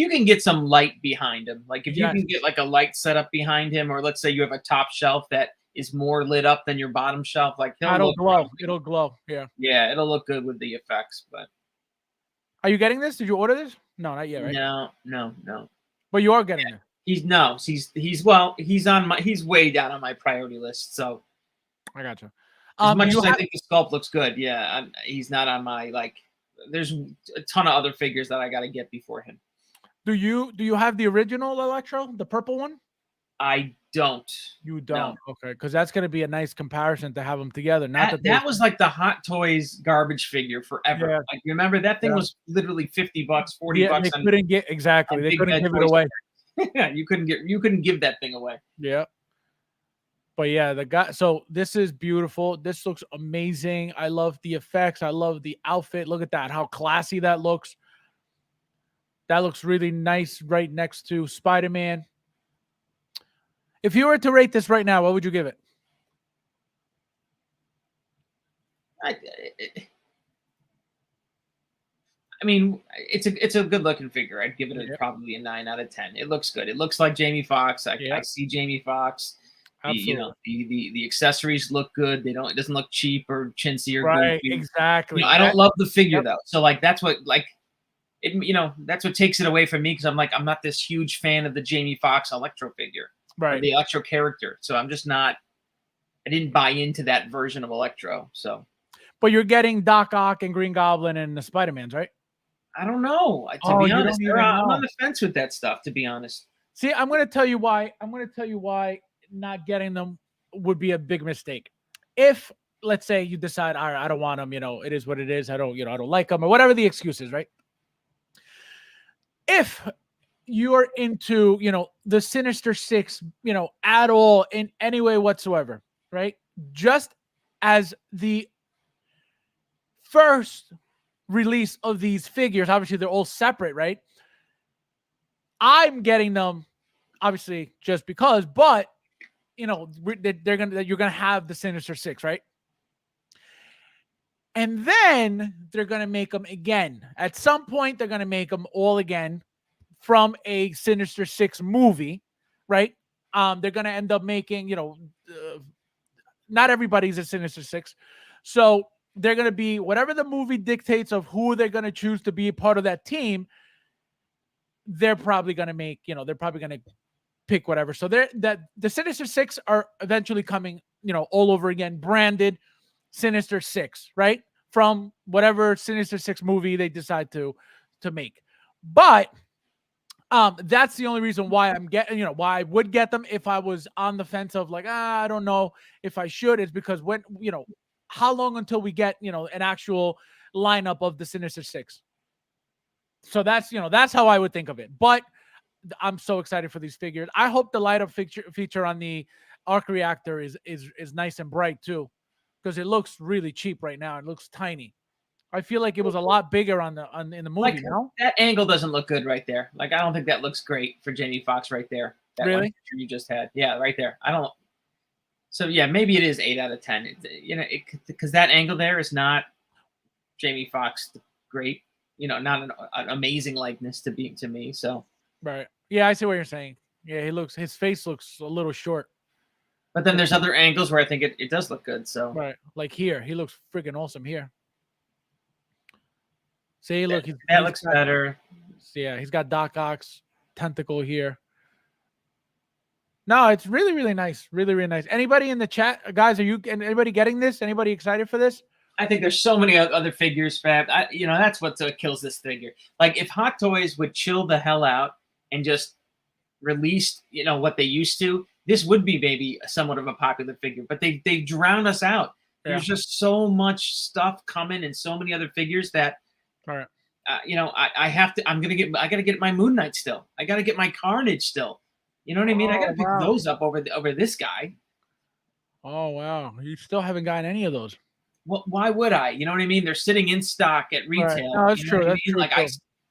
can get some light behind him, like if you can get like a light setup behind him, or let's say you have a top shelf that is more lit up than your bottom shelf. Like he'll It'll look glow. probably, It'll glow. Yeah. yeah, it'll look good with the effects. But Are you getting this? Did you order this? No, not yet, right? no, no, no. But you are getting this. He's way down on my priority list. So I got you. as much You as I think the sculpt looks good, yeah, he's not on my like. There's a ton of other figures that I got to get before him. do you have the original Electro, the purple one? I don't. You don't. No. Okay, because that's going to be a nice comparison to have them together. Not That was like the Hot Toys garbage figure forever. Yeah. Like remember that thing was literally $50, $40. They couldn't get exactly. They couldn't give it away. Yeah, you couldn't give that thing away. Yeah. But yeah, the guy. So this is beautiful. This looks amazing. I love the effects. I love the outfit. Look at that. How classy that looks. That looks really nice right next to Spider-Man. If you were to rate this right now, what would you give it? I mean, it's a good looking figure. I'd give it probably a 9 out of 10. It looks good. It looks like Jamie Foxx. I see Jamie Foxx. The accessories look good. It doesn't look cheap or chintzy or goofy. Exactly. I don't love the figure though. So like that's what that's what takes it away from me because I'm not this huge fan of the Jamie Foxx Electro figure. Right. The Electro character. So I'm just not. I didn't buy into that version of Electro. So. But you're getting Doc Ock and Green Goblin and the Spider-Mans, right? I don't know. To be honest, I'm on the fence with that stuff. To be honest. See, I'm going to tell you why. Not getting them would be a big mistake. If let's say you decide, all right, I don't want them, it is what it is. I don't like them or whatever the excuse is, right? If you're into, the Sinister Six, at all in any way whatsoever, right? Just as the first release of these figures, obviously they're all separate, right? I'm getting them obviously just because, but you're gonna have the Sinister Six, right? And then they're gonna make them again. At some point, they're gonna make them all again from a Sinister Six movie, right? They're gonna end up making, not everybody's a Sinister Six, so they're gonna be whatever the movie dictates of who they're gonna choose to be part of that team. They're probably gonna make, they're probably gonna pick whatever. So the Sinister Six are eventually coming, all over again, branded Sinister Six, right? From whatever Sinister Six movie they decide to make. But that's the only reason why I'm getting, why I would get them if I was on the fence of like, I don't know if I should, is because when, how long until we get, an actual lineup of the Sinister Six? So that's how I would think of it. But I'm so excited for these figures. I hope the light up feature on the arc reactor is nice and bright too, because it looks really cheap right now. It looks tiny. I feel like it was a lot bigger in the movie. Like, that angle doesn't look good right there. Like I don't think that looks great for Jamie Foxx right there. That really? One picture you just had, yeah, right there. I don't. So yeah, maybe it is 8 out of 10. Because that angle there is not Jamie Foxx great. Not an amazing likeness to me. So. Right. Yeah, I see what you're saying. Yeah, his face looks a little short. But then there's other angles where I think it does look good. So right, like here, he looks freaking awesome here. See, look, that looks better. Yeah, he's got Doc Ock's tentacle here. No, it's really, really nice. Really, really nice. Anybody in the chat, guys? Anybody getting this? Anybody excited for this? I think there's so many other figures, Fab. That's what kills this figure. Like if Hot Toys would chill the hell out and just released, what they used to, this would be maybe somewhat of a popular figure. But they drown us out. Yeah. There's just so much stuff coming and so many other figures that, all right. I have to. I got to get my Moon Knight still. I got to get my Carnage still. You know what I mean? I got to pick those up over this guy. Oh wow, you still haven't gotten any of those. Well, why would I? You know what I mean? They're sitting in stock at retail. Right. No, that's true. That's true. Like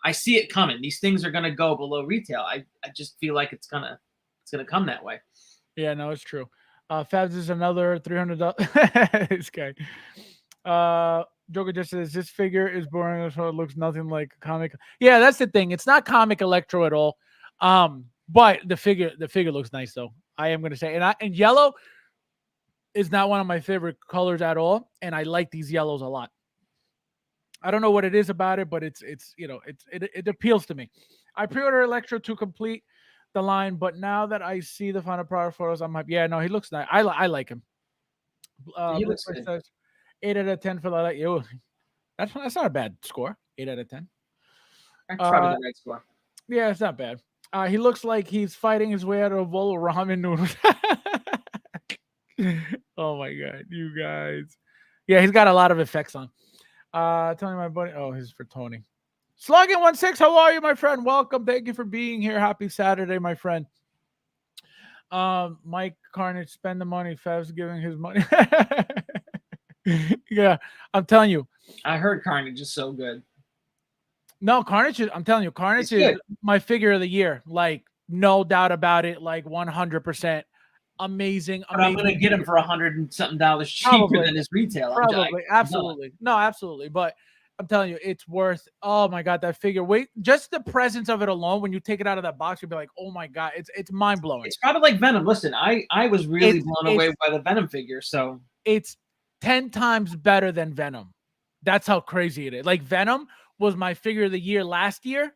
I see it coming. These things are gonna go below retail. I just feel like it's gonna come that way. Yeah, no, it's true. Fabs is another $300. This guy. Joker just says this figure is boring, so it looks nothing like comic. Yeah, that's the thing. It's not comic Electro at all. But the figure looks nice though. I am gonna say, and yellow. is not one of my favorite colors at all, and I like these yellows a lot. I don't know what it is about it, but it appeals to me. I pre-order Electro to complete the line, but now that I see the final product photos, I'm like, yeah, no, he looks nice. I like him. He looks Blueprint good. says 8 out of 10 for the like. That's not a bad score. 8 out of 10. That's probably Uh, the right score. yeah, it's not bad. He looks like he's fighting his way out of a bowl of ramen noodles. Oh my god, you guys. Yeah, he's got a lot of effects on. Tony, my buddy. Oh, he's for Tony. Slogan16, how are you, my friend? Welcome. Thank you for being here. Happy Saturday, my friend. Mike Carnage, spend the money. Fab's giving his money. Yeah, I'm telling you. I heard Carnage is so good. No, Carnage is, I'm telling you, Carnage is good. my figure of the year. Like, no doubt about it. Like 100%. Amazing. But I'm gonna get him for $100 and something cheaper Probably. than his retail. Probably. Absolutely. No, absolutely. But I'm telling you, it's worth. Oh my god, that figure. Wait, just the presence of it alone. When you take it out of that box, you'll be like, oh my god, it's mind blowing. It's probably like Venom. Listen, I was really blown away by the Venom figure. So it's 10 times better than Venom. That's how crazy it is. Like Venom was my figure of the year last year.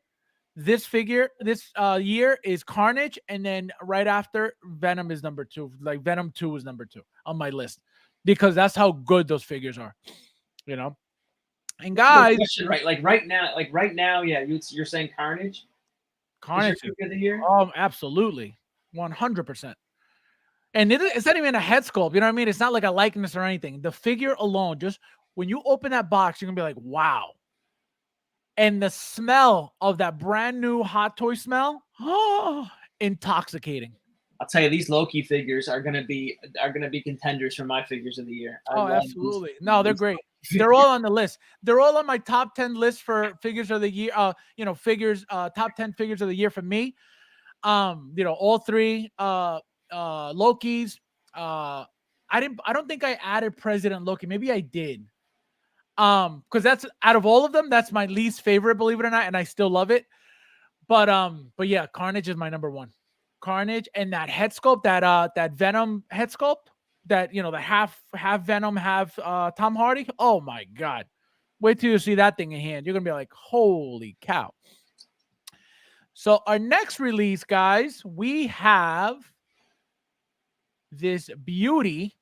This figure this year is Carnage, and then right after Venom is number 2. Like Venom 2 is number 2 on my list because that's how good those figures are. You know. And guys, question, right? Like right now, yeah, you're saying Carnage. Carnage figure of the year. Oh, absolutely, 100%. And it's not even a head sculpt. You know what I mean? It's not like a likeness or anything. The figure alone, just when you open that box, you're gonna be like, wow. And the smell of that brand new hot toy smell, intoxicating. I'll tell you, these Loki figures are gonna be contenders for my figures of the year. Absolutely. No, they're great. They're all on the list. They're all on my top 10 list for figures of the year. Figures, top 10 figures of the year for me. All three Lokis. I don't think I added President Loki. Maybe I did. Because that's out of all of them, that's my least favorite, believe it or not, and I still love it. But yeah, Carnage is my number one. Carnage and that head sculpt, that Venom head sculpt, that the half Venom, half Tom Hardy. Oh my god. Wait till you see that thing in hand. You're gonna be like, holy cow. So our next release, guys, we have this beauty,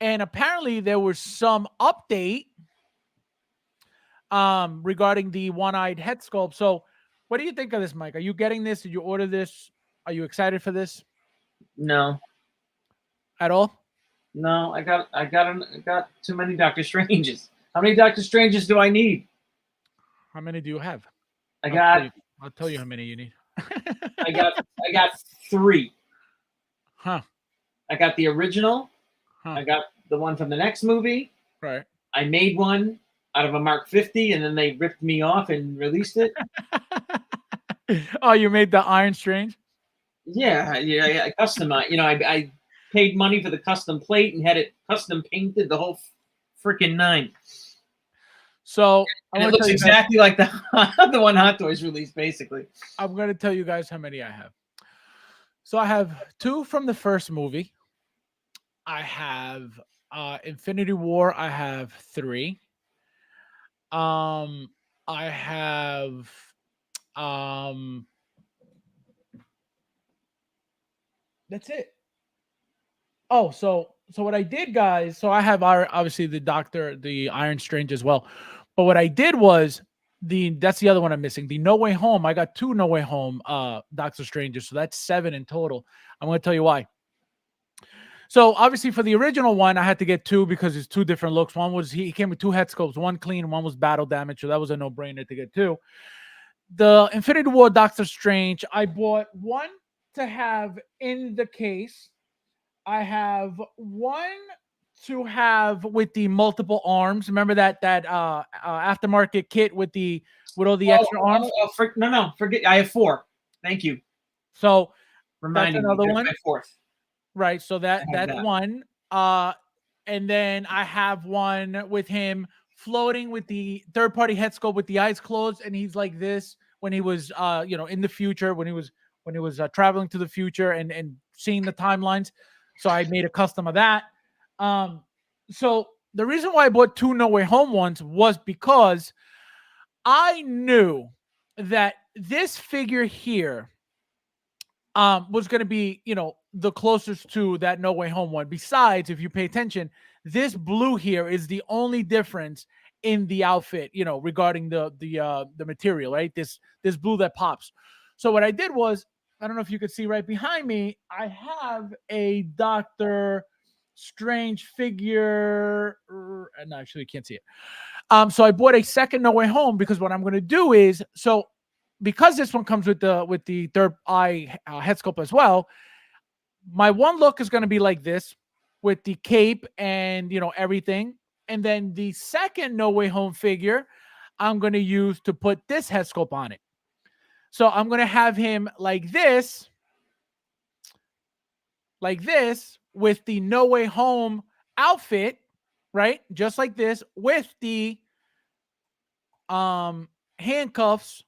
and apparently there was some update regarding the one-eyed head sculpt. So what do you think of this, Mike? Are you getting this? Did you order this? Are you excited for this? No. At all? No, I got too many Doctor Stranges. How many Doctor Stranges do I need? How many do you have? I'll tell you how many you need. I got 3. Huh. I got the original. Huh. I got the one from the next movie. Right. I made one out of a Mark 50, and then they ripped me off and released it. Oh, you made the Iron Strange? Yeah, I customized. I paid money for the custom plate and had it custom painted, the whole freaking 9. So and it looks exactly like the one Hot Toys released, basically. I'm going to tell you guys how many I have. So I have 2 from the first movie. I have Infinity War. I have 3. I have that's it. Oh, so what I did, guys, so I have obviously the Iron Strange as well. But what I did was that's the other one I'm missing. The No Way Home. I got 2 No Way Home Doctor Stranges, so that's 7 in total. I'm going to tell you why. So obviously for the original one, I had to get 2 because it's 2 different looks. One was he came with 2 head sculpts, one clean, one was battle damage, so that was a no-brainer to get 2. The Infinity War Doctor Strange, I bought 1 to have in the case. I have 1 to have with the multiple arms. Remember that aftermarket kit with all the extra arms? Forget. I have 4. Thank you. So reminding that's another one. My 4th. Right. So that's 1. And then I have 1 with him floating with the third-party head sculpt with the eyes closed, and he's like this when he was in the future, when he was traveling to the future and seeing the timelines. So I made a custom of that. So the reason why I bought two No Way Home ones was because I knew that this figure here was going to be, the closest to that No Way Home one. Besides, if you pay attention, this blue here is the only difference in the outfit, regarding the material, right? This blue that pops. So what I did was, I don't know if you could see right behind me, I have a Doctor Strange figure. No, actually, you can't see it. So I bought a second No Way Home because what I'm going to do is, so because this one comes with the third eye head sculpt as well, my one look is going to be like this with the cape and everything, and then the second No Way Home figure I'm going to use to put this head sculpt on it. So I'm going to have him like this with the No Way Home outfit, right? Just like this with the handcuffs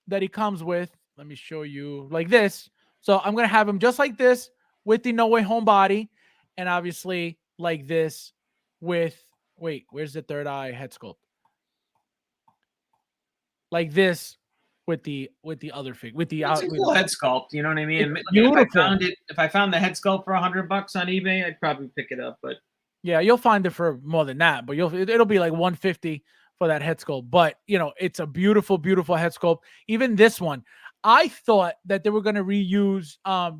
that he comes with. Let me show you like this. So I'm going to have him just like this with the No Way Home body, and obviously like this with, wait, where's the third eye head sculpt? Like this with the other fig, with the It's out. a cool head sculpt. You know what I mean? It's Like, beautiful. if I found the head sculpt for $100 on eBay, I'd probably pick it up. But Yeah, you'll find it for more than that, but it'll be like 150 for that head sculpt. But it's a beautiful, beautiful head sculpt. Even this one, I thought that they were going to reuse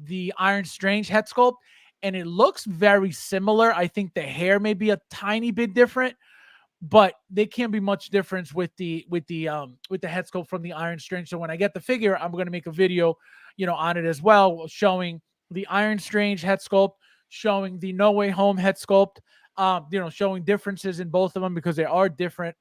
the Iron Strange head sculpt, and it looks very similar. I think the hair may be a tiny bit different, but there can't be much difference with the head sculpt from the Iron Strange. So when I get the figure, I'm going to make a video, on it as well, showing the Iron Strange head sculpt, showing the No Way Home head sculpt, showing differences in both of them because they are different.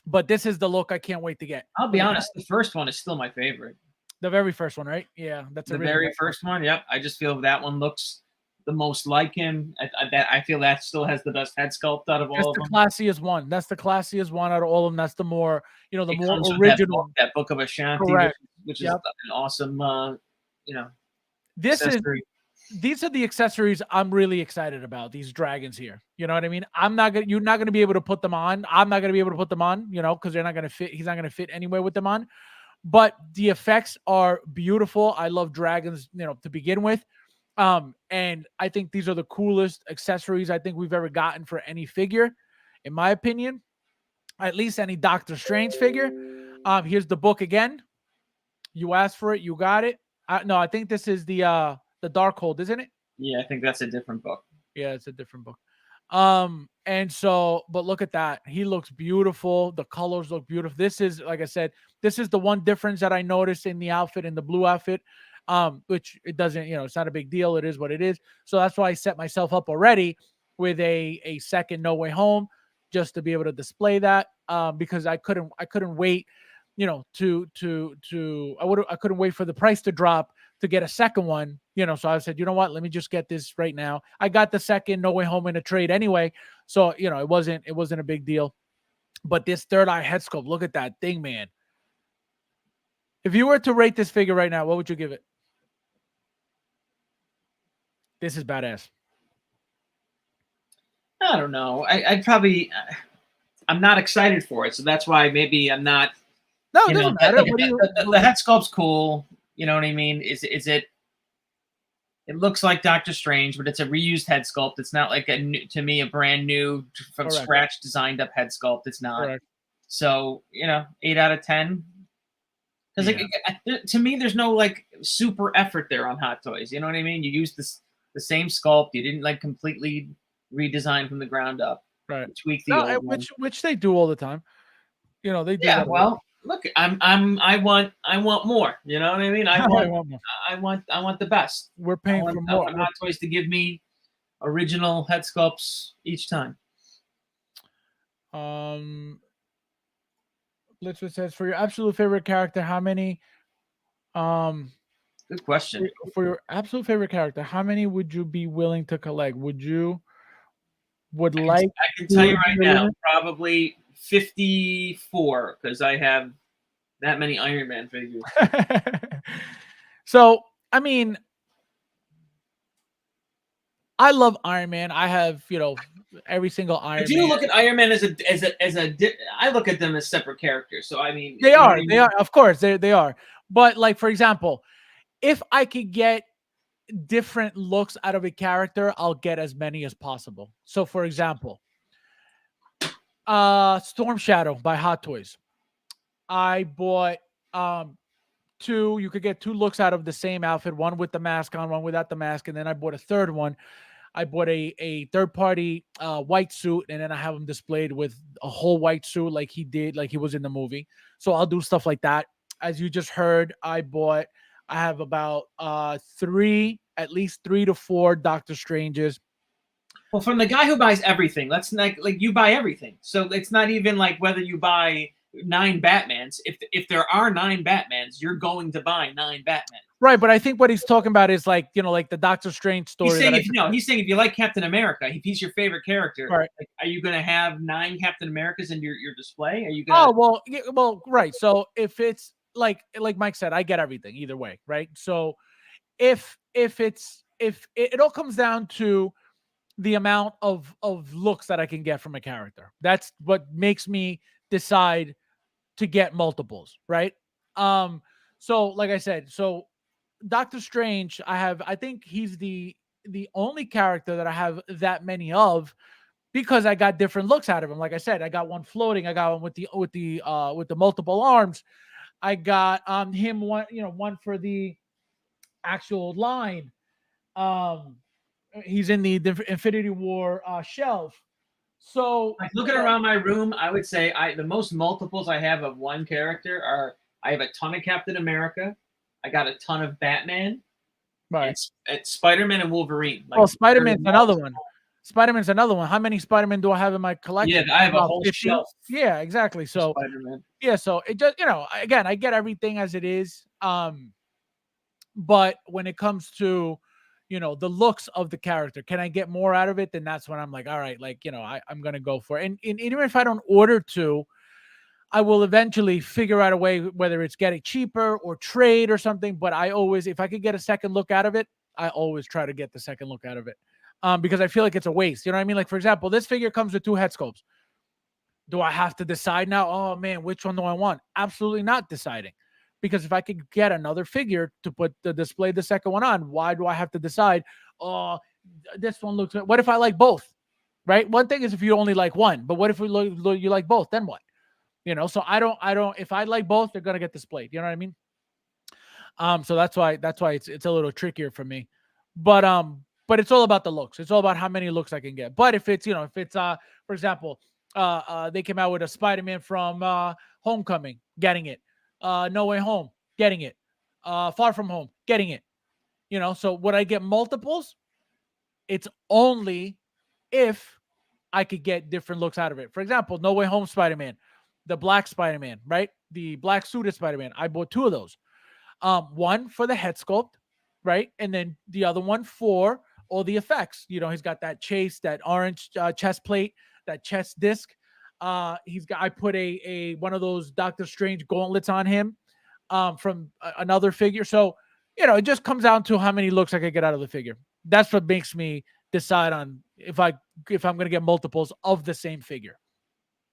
But this is the look I can't wait to get. I'll be honest, the first one is still my favorite. The very first one, right? Yeah, that's The a really very nice first one. Yep. I just feel that one looks the most like him. I feel that still has the best head sculpt out of That's all of the them. classiest one. That's the classiest one out of all of them. That's the more, the It more comes with original. that book of Ashanti, Correct. which is Yep. an awesome, This is accessory. These are the accessories I'm really excited about. These dragons here. You know what I mean? You're not gonna be able to put them on. I'm not gonna be able to put them on, because they're not gonna fit. He's not gonna fit anywhere with them on. But the effects are beautiful. I love dragons, to begin with. And I think these are the coolest accessories I think we've ever gotten for any figure, in my opinion. At least any Doctor Strange figure. Here's the book again. You asked for it, you got it. No, I think this is the Darkhold, isn't it? Yeah, I think that's a different book. Yeah, it's a different book. And so, but look at that. He looks beautiful. The colors look beautiful. This is, like I said, this is the one difference that I noticed in the outfit, in the blue outfit. Which it doesn't, it's not a big deal. It is what it is. So that's why I set myself up already with a second No Way Home, just to be able to display that. Because I couldn't wait, I couldn't wait for the price to drop to get a second one, so I said, you know what, let me just get this right now. I got the second No Way Home in a trade anyway, so it wasn't a big deal. But this third eye head sculpt, look at that thing, man. If you were to rate this figure right now, what would you give it? This is badass. I don't know. I'd probably. I'm not excited for it, so that's why maybe I'm not. No, it doesn't matter. The head sculpt's cool. You know what I mean? Is it? It looks like Doctor Strange, but it's a reused head sculpt. It's not like to me a brand new from Correct. scratch designed up head sculpt. It's not. Correct. So 8 out of 10. Because to me, there's no like super effort there on Hot Toys. You know what I mean? You used the same sculpt. You didn't like completely redesign from the ground up. Right. Tweak the old one. Which they do all the time. They do. Yeah. Well, look, I want more. You know what I mean? I want the best. We're paying for more. I want Hot Toys to give me original head sculpts each time. Blitzwood says, for your absolute favorite character, how many? Good question. For your absolute favorite character, how many would you be willing to collect? I can tell you right now, probably 54, because I have that many Iron Man figures. So, I mean, I love Iron Man. I have, every single But Iron you Man. look at Iron Man I look at them as separate characters. So I mean, They you know what are. I They mean? are. Of course, they are. But like, for example, if I could get different looks out of a character, I'll get as many as possible. So, for example, Storm Shadow by Hot Toys. I bought two. You could get two looks out of the same outfit, one with the mask on, one without the mask, and then I bought a third one. I bought a third party white suit, and then I have him displayed with a whole white suit, like he did, like he was in the movie. So I'll do stuff like that. As you just heard, I have about three, at least 3 to 4 Doctor Stranges. Well, from the guy who buys everything, let's not like you buy everything. So it's not even like whether you buy 9 Batmans. If there are 9 Batmans, you're going to buy 9 Batman. Right, but I think what he's talking about is like, like the Doctor Strange story. He's saying if you like Captain America, if he's your favorite character, right. like, are you going to have 9 Captain Americas in your display? Are you going? Oh well, right. So if it's like Mike said, I get everything either way, right? So if it all comes down to the amount of looks that I can get from a character. That's what makes me decide to get multiples, right? So like I said, so Doctor Strange, I think he's the only character that I have that many of because I got different looks out of him. Like I said, I got one floating, I got one with the multiple arms. I got him one for the actual line. He's in the Infinity War shelf. So like looking around my room, I would say the most multiples I have of one character are I have a ton of Captain America, I got a ton of Batman, right, it's Spider-Man and Wolverine. Like, Spider-Man's another one. Spider-Man's another one. How many Spider-Man do I have in my collection? Yeah, I have a whole 50? shelf. Yeah, exactly. So Spider-Man. Yeah, so it just again, I get everything as it is. But when it comes to the looks of the character, can I get more out of it? Then that's when I'm like, all right, like I'm gonna go for it. And even if I don't order to, I will eventually figure out a way, whether it's getting cheaper or trade or something. But I always, if I could get a second look out of it, I always try to get the second look out of it. Because I feel like it's a waste. You know what I mean? Like, for example, this figure comes with 2 head sculpts. Do I have to decide now? Oh man, which one do I want? Absolutely not deciding. Because if I could get another figure to display the second one on, why do I have to decide? Oh, this one looks. What if I like both? Right. One thing is if you only like one, but what if you like both? Then what? So I don't. If I like both, they're gonna get displayed. You know what I mean? So that's why it's a little trickier for me. But it's all about the looks. It's all about how many looks I can get. But if it's for example, they came out with a Spider-Man from Homecoming, getting it. No Way Home, getting it. Far From Home, getting it. So would I get multiples? It's only if I could get different looks out of it. For example, No Way Home Spider-Man, the black Spider-Man, right? The black suited Spider-Man. I bought 2 of those. One for the head sculpt, right? And then the other one for all the effects. He's got that chase, that orange chest plate, that chest disc. I put a one of those Doctor Strange gauntlets on him from another figure. So, it just comes down to how many looks I could get out of the figure. That's what makes me decide on if I'm going to get multiples of the same figure.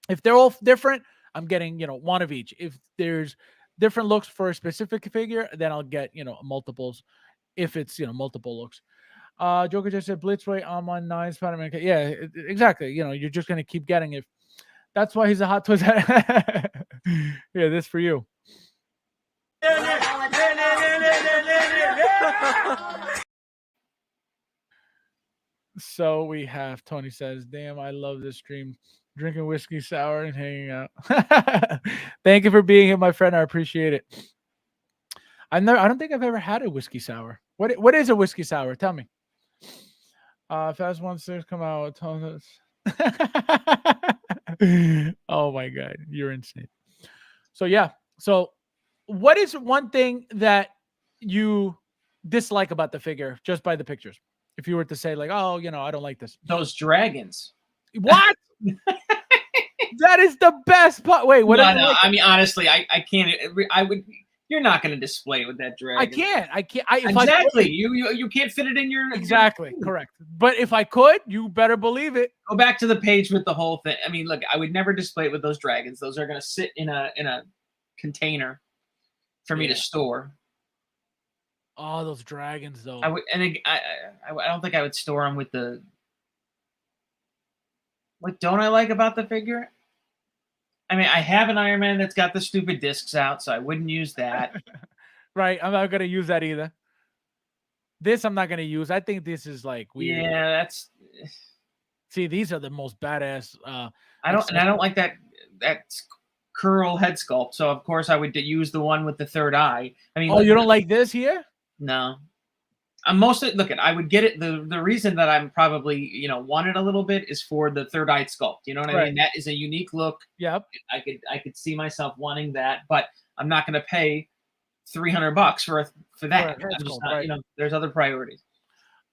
If they're all different, I'm getting, one of each. If there's different looks for a specific figure, then I'll get, multiples if it's, multiple looks. Joker just said Blitzway, I'm on 9 Spider-Man. Yeah, exactly. You're just going to keep getting it. That's why he's a Hot Toys. Yeah, this for you. So we have Tony says, damn, I love this stream. Drinking whiskey sour and hanging out. Thank you for being here, my friend. I appreciate it. I don't think I've ever had a whiskey sour. What is a whiskey sour? Tell me. Fast 1-6 come out. Oh my god, you're insane. So yeah. So what is one thing that you dislike about the figure just by the pictures? If you were to say like, oh, I don't like this. Those dragons. What? That is the best part. Wait, what? No. I mean, honestly, I can't. I would. You're not going to display it with that dragon. I can't. If Exactly. You can't fit it in your exactly correct. But if I could, you better believe it. Go back to the page with the whole thing. I mean, look, I would never display it with those dragons. Those are going to sit in a container for me to store. Oh, those dragons though. I would, and I don't think I would store them with the. What don't I like about the figure? I mean, I have an Iron Man that's got the stupid discs out, so I wouldn't use that. Right, I'm not gonna use that either. This I'm not gonna use. I think this is like weird. Yeah, that's. See, these are the most badass. I don't like that curl head sculpt. So of course I would use the one with the third eye. I mean, oh, you don't like this here? No. I'm mostly I would get it. The reason that I'm probably want it a little bit is for the third eye sculpt. You know what I mean? That is a unique look. Yep. I could see myself wanting that, but I'm not going to pay $300 for that. I'm just not, there's other priorities.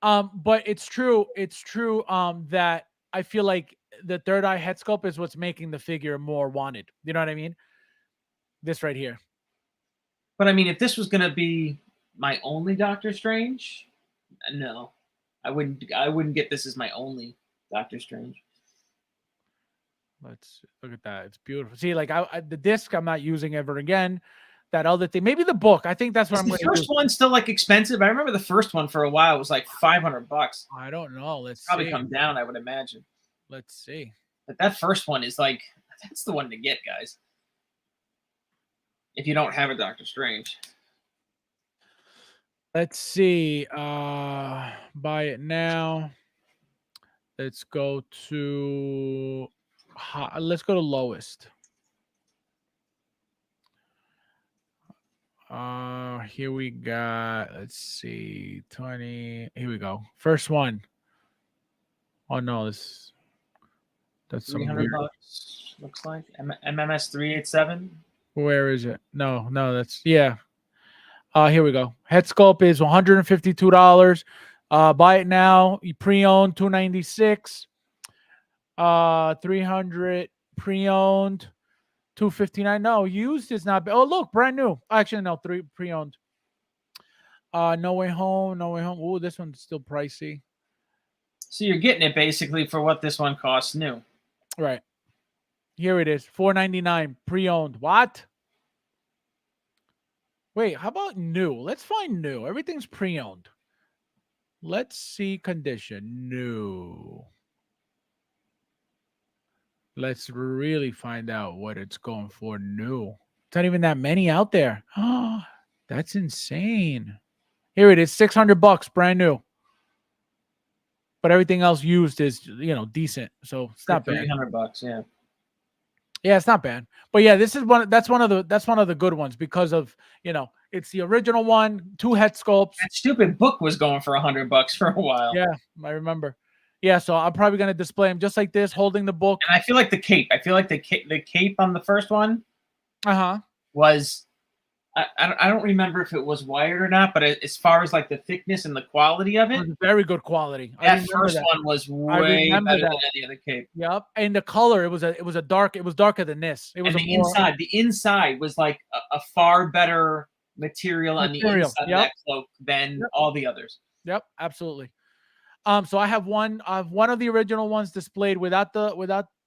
But it's true. It's true. That I feel like the third eye head sculpt is what's making the figure more wanted. You know what I mean? This right here. But I mean, if this was going to be my only Doctor Strange, no, I wouldn't get this as my only Doctor Strange. Let's look at that. It's beautiful. See, like the disc, I'm not using ever again. That other thing, maybe the book. I think that's what I'm going to do. The first one's still like expensive. I remember the first one for a while was like $500. I don't know. Let's probably come down. I would imagine. Let's see. But that first one is like that's the one to get, guys. If you don't have a Doctor Strange. Let's see. Buy it now. Let's go to lowest. Here we got, let's see, 20. Here we go. First one. Oh no, that's $300 looks like MMS 387. Where is it? No, that's here we go. Head sculpt is $152. Buy it now. You pre-owned $296. 300 pre-owned. $259. No, used is not bad. Oh, look, brand new. Actually, no, 3 pre-owned. No Way Home. Oh, this one's still pricey. So you're getting it basically for what this one costs new. Right. Here it is. $499 pre-owned. What? Wait, how about new? Let's find new. Everything's pre-owned. Let's see condition. New. Let's really find out what it's going for new. It's not even that many out there. Oh, that's insane. Here it is, $600, brand new. But everything else used is, decent. So it's not bad. $300, yeah. Yeah, it's not bad. But yeah, this is that's one of the good ones because of, it's the original one, 2 head sculpts. That stupid book was going for $100 for a while. Yeah, I remember. Yeah, so I'm probably going to display him just like this, holding the book. And I feel like the cape on the first one was, I don't remember if it was wired or not, but as far as like the thickness and the quality of it, was very good quality. That first one was way better than any other cape. Yep, and the color, it was darker than this. It was the inside was like a far better material on the inside of that cloak than all the others. Yep, absolutely. So I have one of the original ones displayed without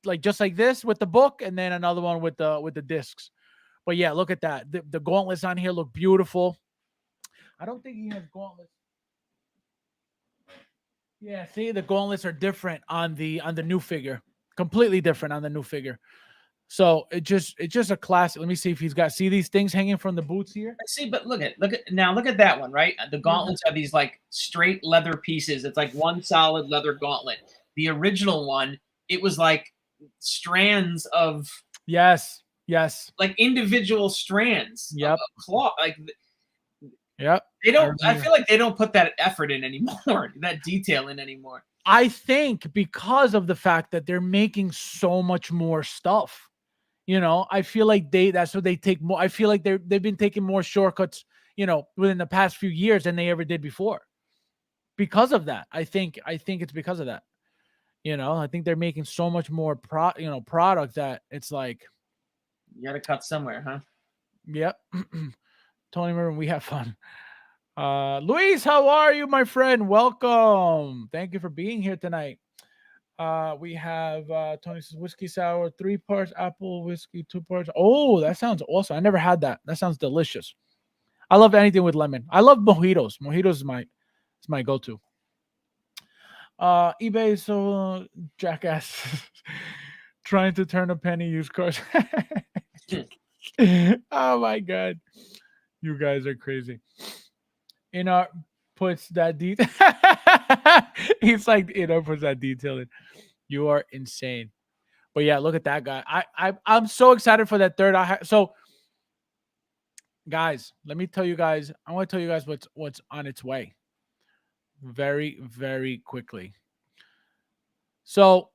like just like this with the book, and then another one with the discs. But yeah, look at that. The gauntlets on here look beautiful. I don't think he has gauntlets. Yeah, see, the gauntlets are different on the new figure. Completely different on the new figure. So it's just a classic. Let me see if he's got these things hanging from the boots here. See, but look at that one, right? The gauntlets are these like straight leather pieces. It's like one solid leather gauntlet. The original one, it was like strands of yes, like individual strands of cloth. Like they don't. I feel like they don't put that effort in anymore, that detail in anymore. I think because of the fact that they're making so much more stuff. I feel like that's what they take more. I feel like they've been taking more shortcuts, within the past few years than they ever did before. Because of that, I think it's because of that. I think they're making so much more product that it's like you got to cut somewhere, huh? Yep. Tony Mervin, we have fun. Luis, how are you, my friend? Welcome. Thank you for being here tonight. We have Tony says whiskey sour, 3 parts apple whiskey, 2 parts. Oh, that sounds awesome. I never had that. That sounds delicious. I love anything with lemon. I love mojitos. Mojitos is my go-to. eBay is so jackass trying to turn a penny used cars. Oh my god. You guys are crazy. In our puts that detail. He's like in our puts that detail in. You are insane. But yeah, look at that guy. I'm so excited for that third. So guys, let me tell you guys. I want to tell you guys what's on its way. Very, very quickly. So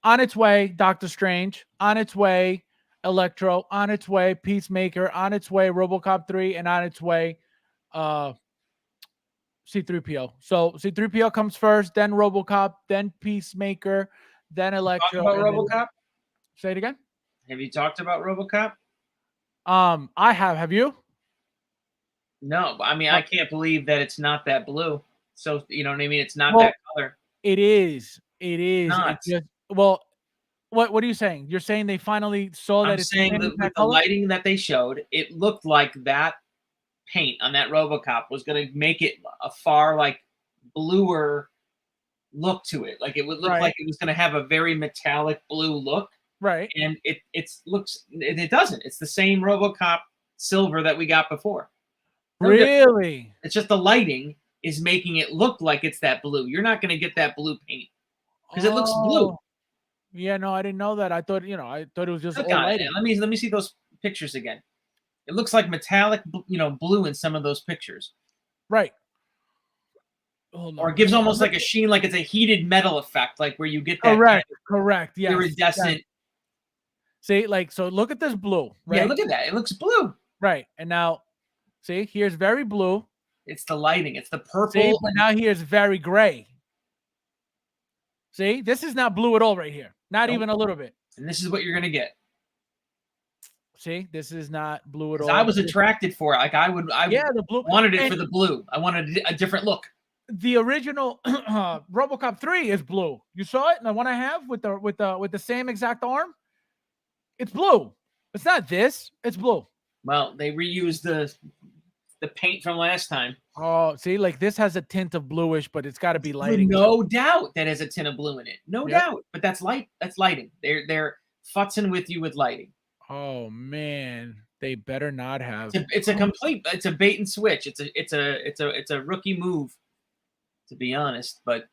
on its way, Doctor Strange. On its way, Electro. On its way, Peacemaker. On its way, RoboCop 3, and on its way, C3PO. So C3PO comes first, then RoboCop, then Peacemaker, then Talk Electro. about And then, RoboCop. say it again. Have you talked about RoboCop? I have. Have you? No, I mean I can't believe that it's not that blue. So you know what I mean? It's not Well, that color. it is. It is. Not. It's just well. What are you saying? You're saying they finally saw that I'm it's the saying same that with exact the color? lighting that they showed, it looked like that paint on that RoboCop was going to make it a far like bluer look to it. Like it would look Right. like it was going to have a very metallic blue look, Right. and it doesn't. It's the same RoboCop silver that we got before. No different. Really? It's just the lighting is making it look like it's that blue. You're not going to get that blue paint because it looks blue. Oh, yeah. No, I didn't know that. I thought I thought it was just Look all on it. lighting. Let me see those pictures again. It looks like metallic, blue in some of those pictures. Right. Hold Or on. it gives almost like a sheen, like it's a heated metal effect, like where you get that Correct. Correct. Yes. iridescent. Yes. See, like, so look at this blue, right? Yeah, look at that. It looks blue. Right. And now, see, here's very blue. It's the lighting. It's the purple. See, but now here's very gray. See, this is not blue at all right here. Not Nope. even a little bit. And this is what you're going to get. See, this is not blue at all. I was attracted for it. Like the blue. wanted it for the blue. I wanted a different look. The original RoboCop 3 is blue. You saw it, and the one I have with the same exact arm, it's blue. It's not this. It's blue. Well, they reused the paint from last time. Oh, see, like this has a tint of bluish, but it's got to be lighting. No doubt that has a tint of blue in it. No doubt. But that's light. That's lighting. They're futzing with you with lighting. Oh man, they better not have. It's a bait and switch. It's a rookie move, to be honest. But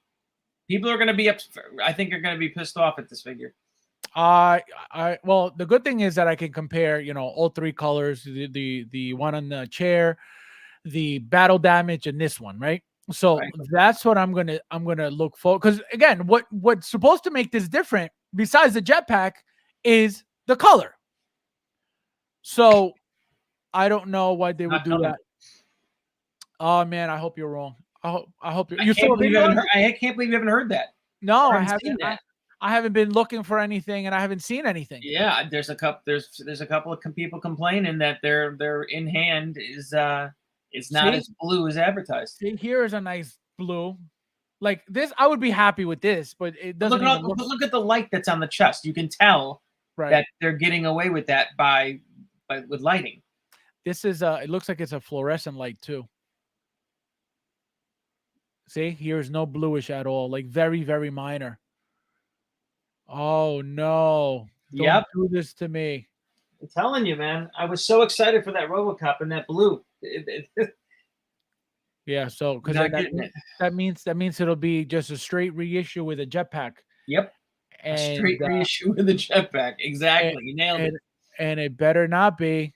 people are going to be I think are going to be pissed off at this figure. Well, the good thing is that I can compare, all three colors, the one on the chair, the battle damage, and this one, right? So that's what I'm gonna look for. Because again, what's supposed to make this different, besides the jetpack, is the color. So I don't know why they would do that. Oh man, I hope you're wrong. I hope you saw a video. I can't believe you haven't heard that. No, I haven't. I haven't been looking for anything, and I haven't seen anything. Yeah, there's a couple of people complaining that their in hand is not as blue as advertised. See, here is a nice blue. Like this, I would be happy with this, but it doesn't. Look at the light that's on the chest. You can tell that they're getting away with that with lighting. This is it looks like it's a fluorescent light too. See, here's no bluish at all, like very, very minor. Oh no. Don't do this to me. I'm telling you, man. I was so excited for that RoboCop and that blue. Yeah, so because that means it'll be just a straight reissue with a jetpack. Yep. And, a straight reissue with a jetpack. Exactly. You nailed it. And it better not be.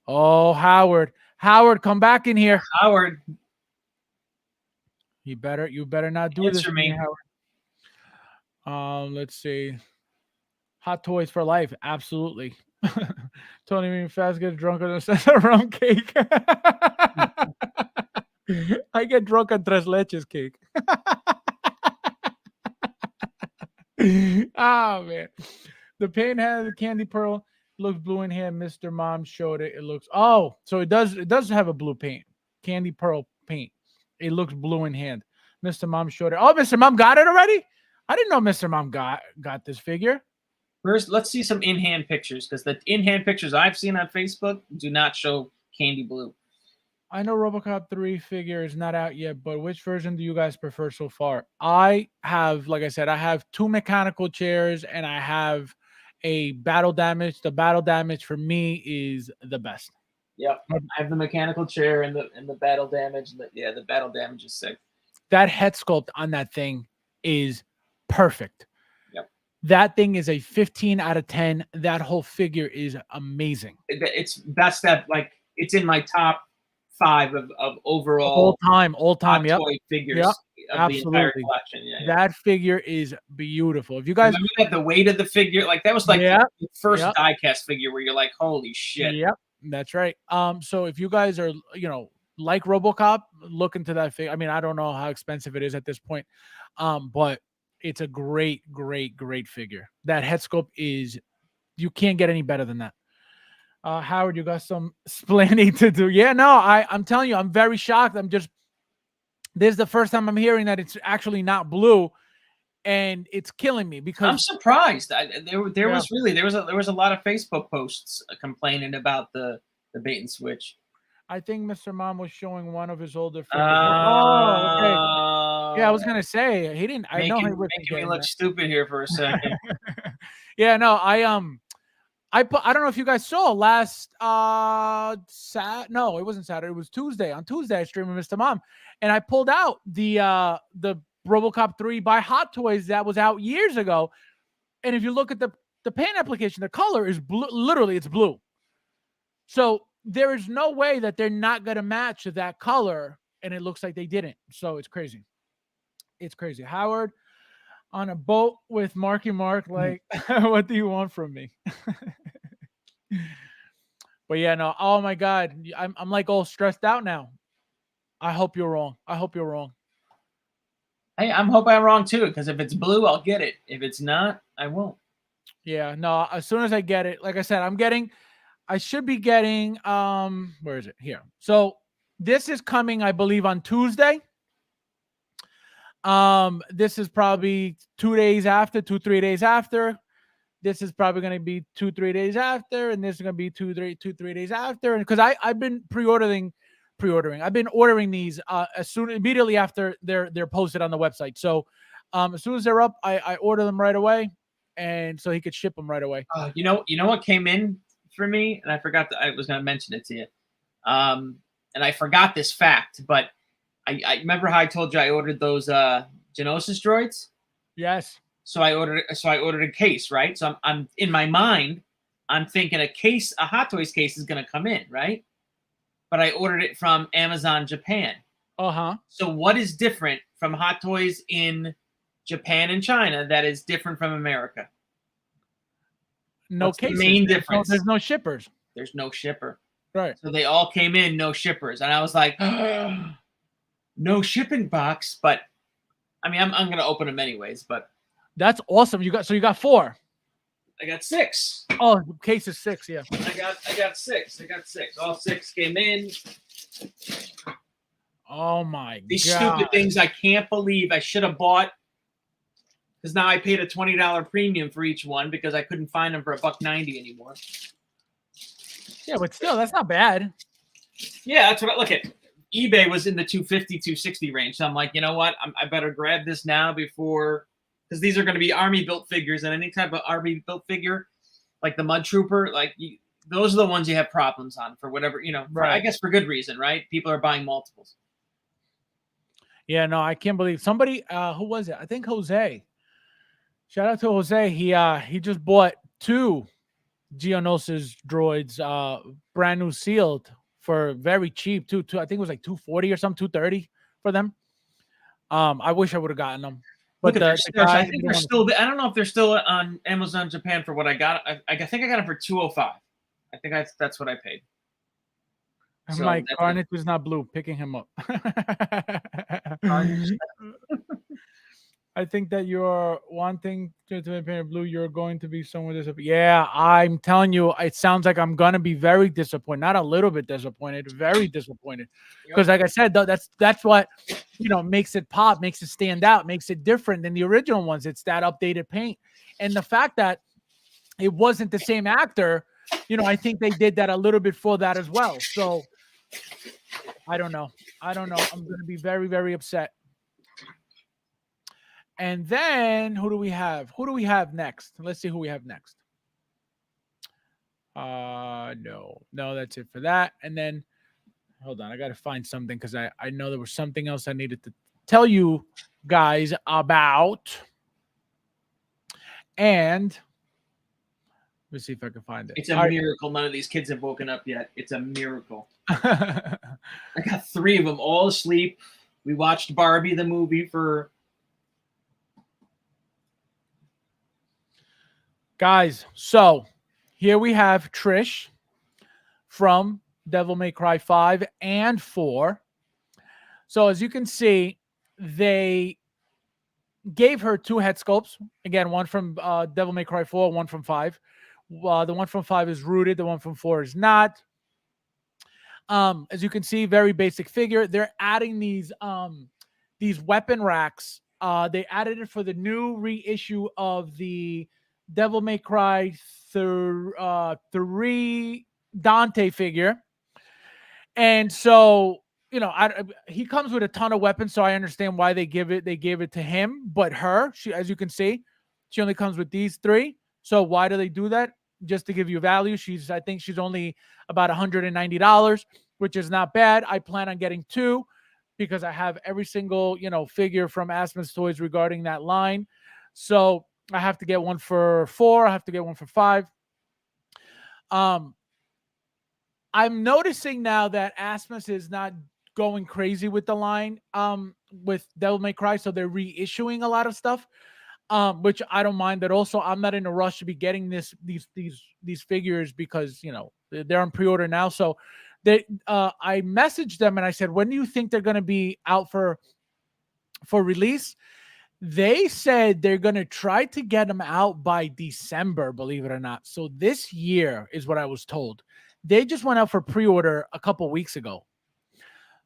Oh, Howard. Howard, come back in here. Howard. You better not do this to me, Howard. Let's see. Hot toys for life. Absolutely. Tony being fast gets drunk on a rum cake. I get drunk on tres leches cake. Oh man. The paint has a candy pearl. Looks blue in here. Mr. Mom showed it. It looks so it does have a blue paint. Candy pearl paint. It looks blue in hand. Mr. Mom showed it. Oh, Mr. Mom got it already? I didn't know Mr. Mom got this figure. First, let's see some in-hand pictures, because the in-hand pictures I've seen on Facebook do not show candy blue. I know RoboCop 3 figure is not out yet, but which version do you guys prefer so far? I have, like I said, I have 2 mechanical chairs and I have a battle damage. The battle damage for me is the best. Yep, I have the mechanical chair and the battle damage. The battle damage is sick. That head sculpt on that thing is perfect. Yep. That thing is a 15 out of 10. That whole figure is amazing. It's best that, like, it's in my top 5 of overall all time. Yep. toy figures Yep. of the entire Absolutely. collection. Yeah. That figure is beautiful. If you guys Remember that the weight of the figure, like that was like Yeah. the first Yep. die-cast figure where you're like, holy shit. Yep, that's right. So if you guys are, like RoboCop, look into that figure. I mean, I don't know how expensive it is at this point, but it's a great, great, great figure. That head sculpt is, you can't get any better than that. Howard, you got some explaining to do. Yeah, no, I'm telling you, I'm very shocked. This is the first time I'm hearing that it's actually not blue, and it's killing me because I'm surprised. There Yeah. was a lot of Facebook posts complaining about the bait and switch. I think Mr. Mom was showing one of his older figures. Oh, okay. Yeah, I was gonna say he didn't. I know he was making me look stupid here for a second. Yeah, no, I don't know if you guys saw last no, it wasn't Saturday, it was Tuesday. On Tuesday, I streamed with Mr. Mom, and I pulled out the RoboCop 3 by Hot Toys that was out years ago. And if you look at the paint application, the color is blue. Literally, it's blue. So there is no way that they're not gonna match that color, and it looks like they didn't. So it's crazy. It's crazy. Howard on a boat with Marky Mark, like, what do you want from me? But yeah, no. Oh my God, I'm like all stressed out now. I hope you're wrong. I hope you're wrong. Hey, I'm hoping I'm wrong too, because if it's blue, I'll get it. If it's not, I won't. Yeah, no. As soon as I get it, like I said, I should be getting. Where is it? Here. So this is coming, I believe, on Tuesday. This is probably 2 days after, 2-3 days after. This is probably going to be 2-3 days after, and this is going to be 2-3 days after. And because I've been pre-ordering, I've been ordering these immediately after they're posted on the website. So as soon as they're up, I order them right away, and so he could ship them right away. You know what came in for me, and I forgot I was going to mention it to you. And I forgot this fact, but I remember how I told you I ordered those Geonosis droids. Yes. So I ordered a case, right? So I'm in my mind, I'm thinking a Hot Toys case is going to come in, right? But I ordered it from Amazon Japan. Uh-huh. So what is different from Hot Toys in Japan and China that is different from America? No cases. The main difference. There's no shippers. There's no shipper. Right. So they all came in, no shippers. And I was like, no shipping box. But I mean, I'm going to open them anyways, but that's awesome. You got 4. I got 6. Oh, case is 6, yeah. I got 6. All 6 came in. Oh my God. These stupid things I can't believe I should have bought. Because now I paid a $20 premium for each one because I couldn't find them for $1.90 anymore. Yeah, but still, that's not bad. Yeah, that's what I look at. eBay was in the $250, $260 range. So I'm like, you know what? I better grab this now before, because these are going to be Army built figures, and any type of Army built figure, like the Mud Trooper, like those are the ones you have problems on for whatever, Right. I guess for good reason, right? People are buying multiples. Yeah, no, I can't believe somebody. Who was it? I think Jose. Shout out to Jose. He just bought 2 Geonosis droids, brand new sealed for very cheap too. I think it was like $240 or something, $230 for them. I wish I would have gotten them, but I think they're still. I don't know if they're still on Amazon Japan for what I got. I think I got them for $205. I think that's what I paid. I'm like, Carnage was not blue, picking him up. I think that you're wanting to be painted blue. You're going to be somewhat disappointed. Yeah, I'm telling you, it sounds like I'm gonna be very disappointed. Not a little bit disappointed, very disappointed. Yep. Because, like I said, that's what makes it pop, makes it stand out, makes it different than the original ones. It's that updated paint, and the fact that it wasn't the same actor. I think they did that a little bit for that as well. So I don't know. I don't know. I'm gonna be very, very upset. And then who do we have? Who do we have next? Let's see who we have next. No, that's it for that. And then hold on, I gotta find something because I know there was something else I needed to tell you guys about. And let's see if I can find it. It's a All miracle none of these kids have woken up yet. It's a miracle. right. I got 3 of them all asleep. We watched Barbie the movie for Guys, so here we have Trish from Devil May Cry 5 and 4. So as you can see, they gave her 2 head sculpts. Again, one from Devil May Cry 4, one from 5. The one from 5 is rooted, the one from 4 is not. As you can see, very basic figure. They're adding these weapon racks. They added it for the new reissue of the Devil May Cry 3 Dante figure. And so, he comes with a ton of weapons, so I understand why they gave it to him. But she, as you can see, she only comes with these 3. So why do they do that? Just to give you value. I think she's only about $190, which is not bad. I plan on getting 2 because I have every single, figure from Aspen's Toys regarding that line. So I have to get one for 4. I have to get one for 5. I'm noticing now that Asmus is not going crazy with the line with Devil May Cry, so they're reissuing a lot of stuff, which I don't mind. That also, I'm not in a rush to be getting these figures because they're on pre-order now. So I messaged them and I said, when do you think they're going to be out for release? They said they're going to try to get them out by December, believe it or not. So this year is what I was told. They just went out for pre-order a couple weeks ago.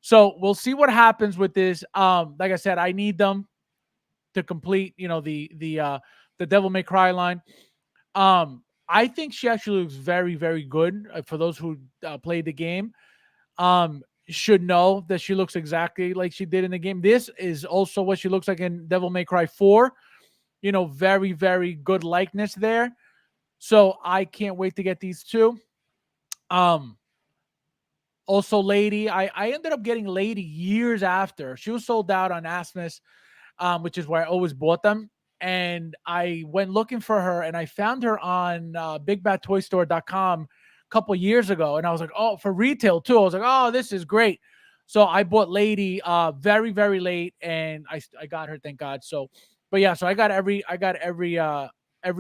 So we'll see what happens with this. Like I said, I need them to complete, the Devil May Cry line. I think she actually looks very, very good. For those who played the game, should know that she looks exactly like she did in the game. This is also what she looks like in Devil May Cry 4. Very, very good likeness there. So I can't wait to get these 2. Also Lady, I ended up getting Lady years after. She was sold out on Asmus, which is where I always bought them. And I went looking for her and I found her on bigbadtoystore.com a couple years ago. And I was like, oh, for retail too. I was like, oh, this is great. So I bought Lady very, very late and I got her, thank God. So, but yeah, so I got every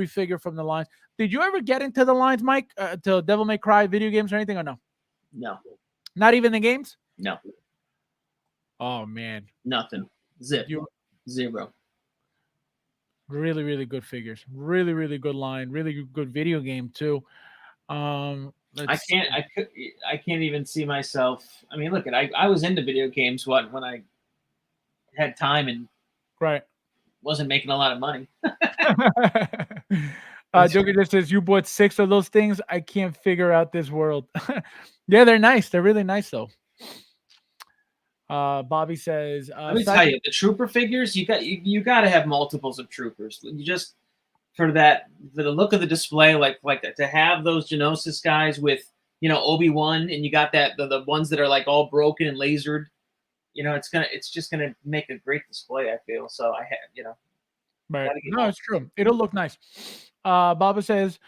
figure from the lines. Did you ever get into the lines, Mike, to Devil May Cry video games or anything, or no? No. Not even the games? No. Oh man. Nothing. Zip. 0. Really, really good figures. Really, really good line. Really good video game too. I can't even see myself. I mean, look, I was into video games when I had time and right wasn't making a lot of money. Joker just says you bought 6 of those things. I can't figure out this world. Yeah, they're nice. They're really nice though. Bobby says, let me tell you, the trooper figures, you got to have multiples of troopers. You just for the look of the display, like to have those Genosis guys with Obi-Wan, and you got the ones that are like all broken and lasered. It's just gonna make a great display. I feel so. I have Right. No, it's true. It'll look nice. Baba says,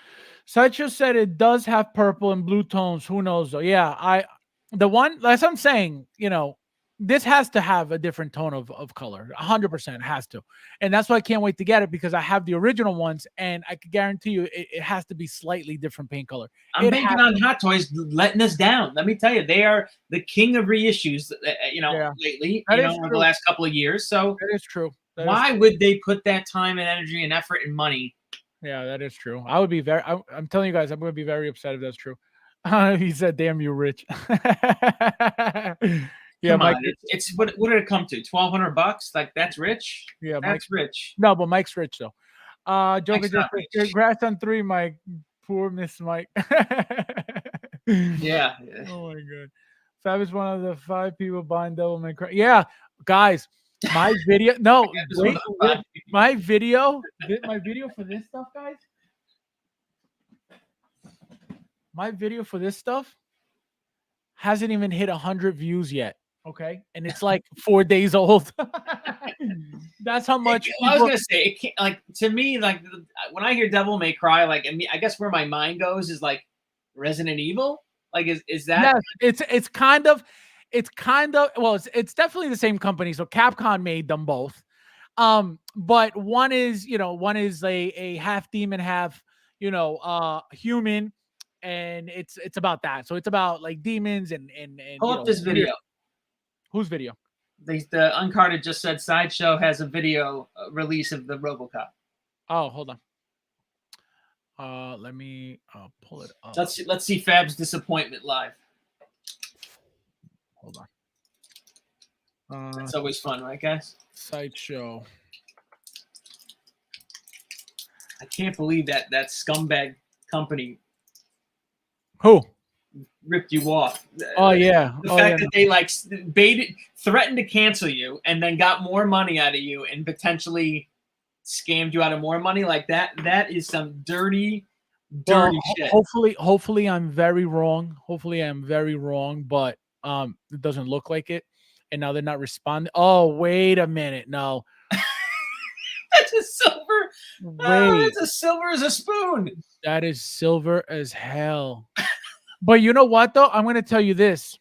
Sideshow said it does have purple and blue tones. Who knows though? Yeah, that's what I'm saying. This has to have a different tone of color. 100% has to. And that's why I can't wait to get it, because I have the original ones and I can guarantee you it has to be slightly different paint color. I'm banking on Hot Toys letting us down. Let me tell you, they are the king of reissues, lately, over the last couple of years. So that is true. Why would they put that time and energy and effort and money? Yeah, that is true. I would be very. I'm telling you guys, I'm going to be very upset if that's true. He said, "Damn you, Rich." Yeah, Come Mike. on, it's what did it come to? $1,200? Like that's rich. Yeah, Mike. That's rich. No, but Mike's rich though. Joker Mike's just not said, rich. congrats on 3, Mike. Poor Miss Mike. Yeah. Oh my god. Fab is one of the 5 people buying Devil May Cry. Yeah, guys, my video. No, That was one wait, of the wait. five. My video. My video for this stuff, guys. My video for this stuff hasn't even hit 100 views yet. Okay, and it's like 4 days old. That's how much I was people. gonna say it can't, like to me, like when I hear Devil May Cry, like I guess where my mind goes is like Resident Evil. Like is that Yes, it's kind of well, it's definitely the same company. So Capcom made them both. But one is, one is a half demon, half, human, and it's about that. So it's about like demons and pull up this video? whose video? The Uncarded just said Sideshow has a video release of the RoboCop. Oh, hold on. Let me pull it up. Let's see Fab's disappointment live. Hold It's always fun, right, guys? Sideshow. I can't believe that scumbag company Who? ripped you off. Oh yeah. The fact that they like threatened to cancel you and then got more money out of you and potentially scammed you out of more money like that. That is some dirty shit. Hopefully I'm very wrong. Hopefully I'm very wrong, but it doesn't look like it. And now they're not responding. Oh, wait a minute. No. That's a silver. Wait. That's as silver as a spoon. That is silver as hell. But you know what though? I'm going to tell you this.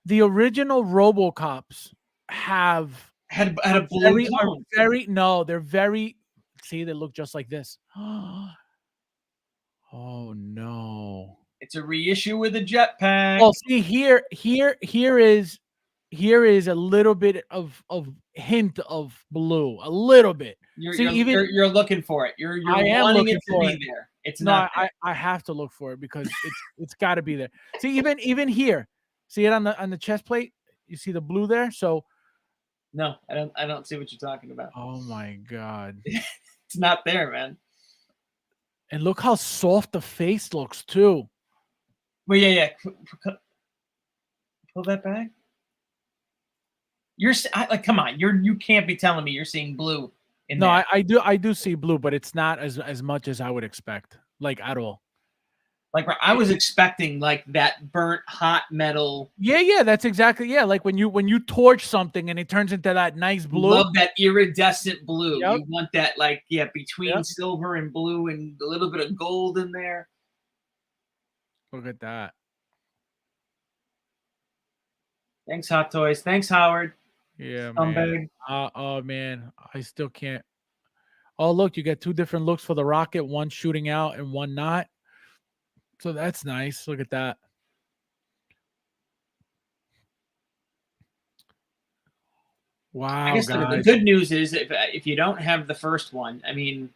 The original RoboCops had a blue tone. They're very, see, they look just like this. Oh no. It's a reissue with a jetpack. Well, see here is a little bit of hint of blue, a little bit. You're looking for it. You're wanting it to be there. It's not there. I have to look for it because it's got to be there. See, even here, see it on the chest plate. You see the blue there. So no, I don't see what you're talking about. Oh my god, it's not there, man. And look how soft the face looks too. Well, yeah. Pull that back. Like, come on, you can't be telling me you're seeing blue. No, I do see blue, but it's not as much as I would expect, like at all. Like I was expecting like that burnt hot metal. Yeah, that's exactly like when you torch something and it turns into that nice blue. Love that iridescent blue. Yep. You want that between silver and blue and a little bit of gold in there. Look at that. Thanks, Hot Toys. Thanks, Howard. Yeah, man. Oh man, I still can't. Oh look, you get 2 different looks for the rocket, one shooting out and one not. So that's nice. Look at that. Wow. I guess the good news is if you don't have the first one, I mean,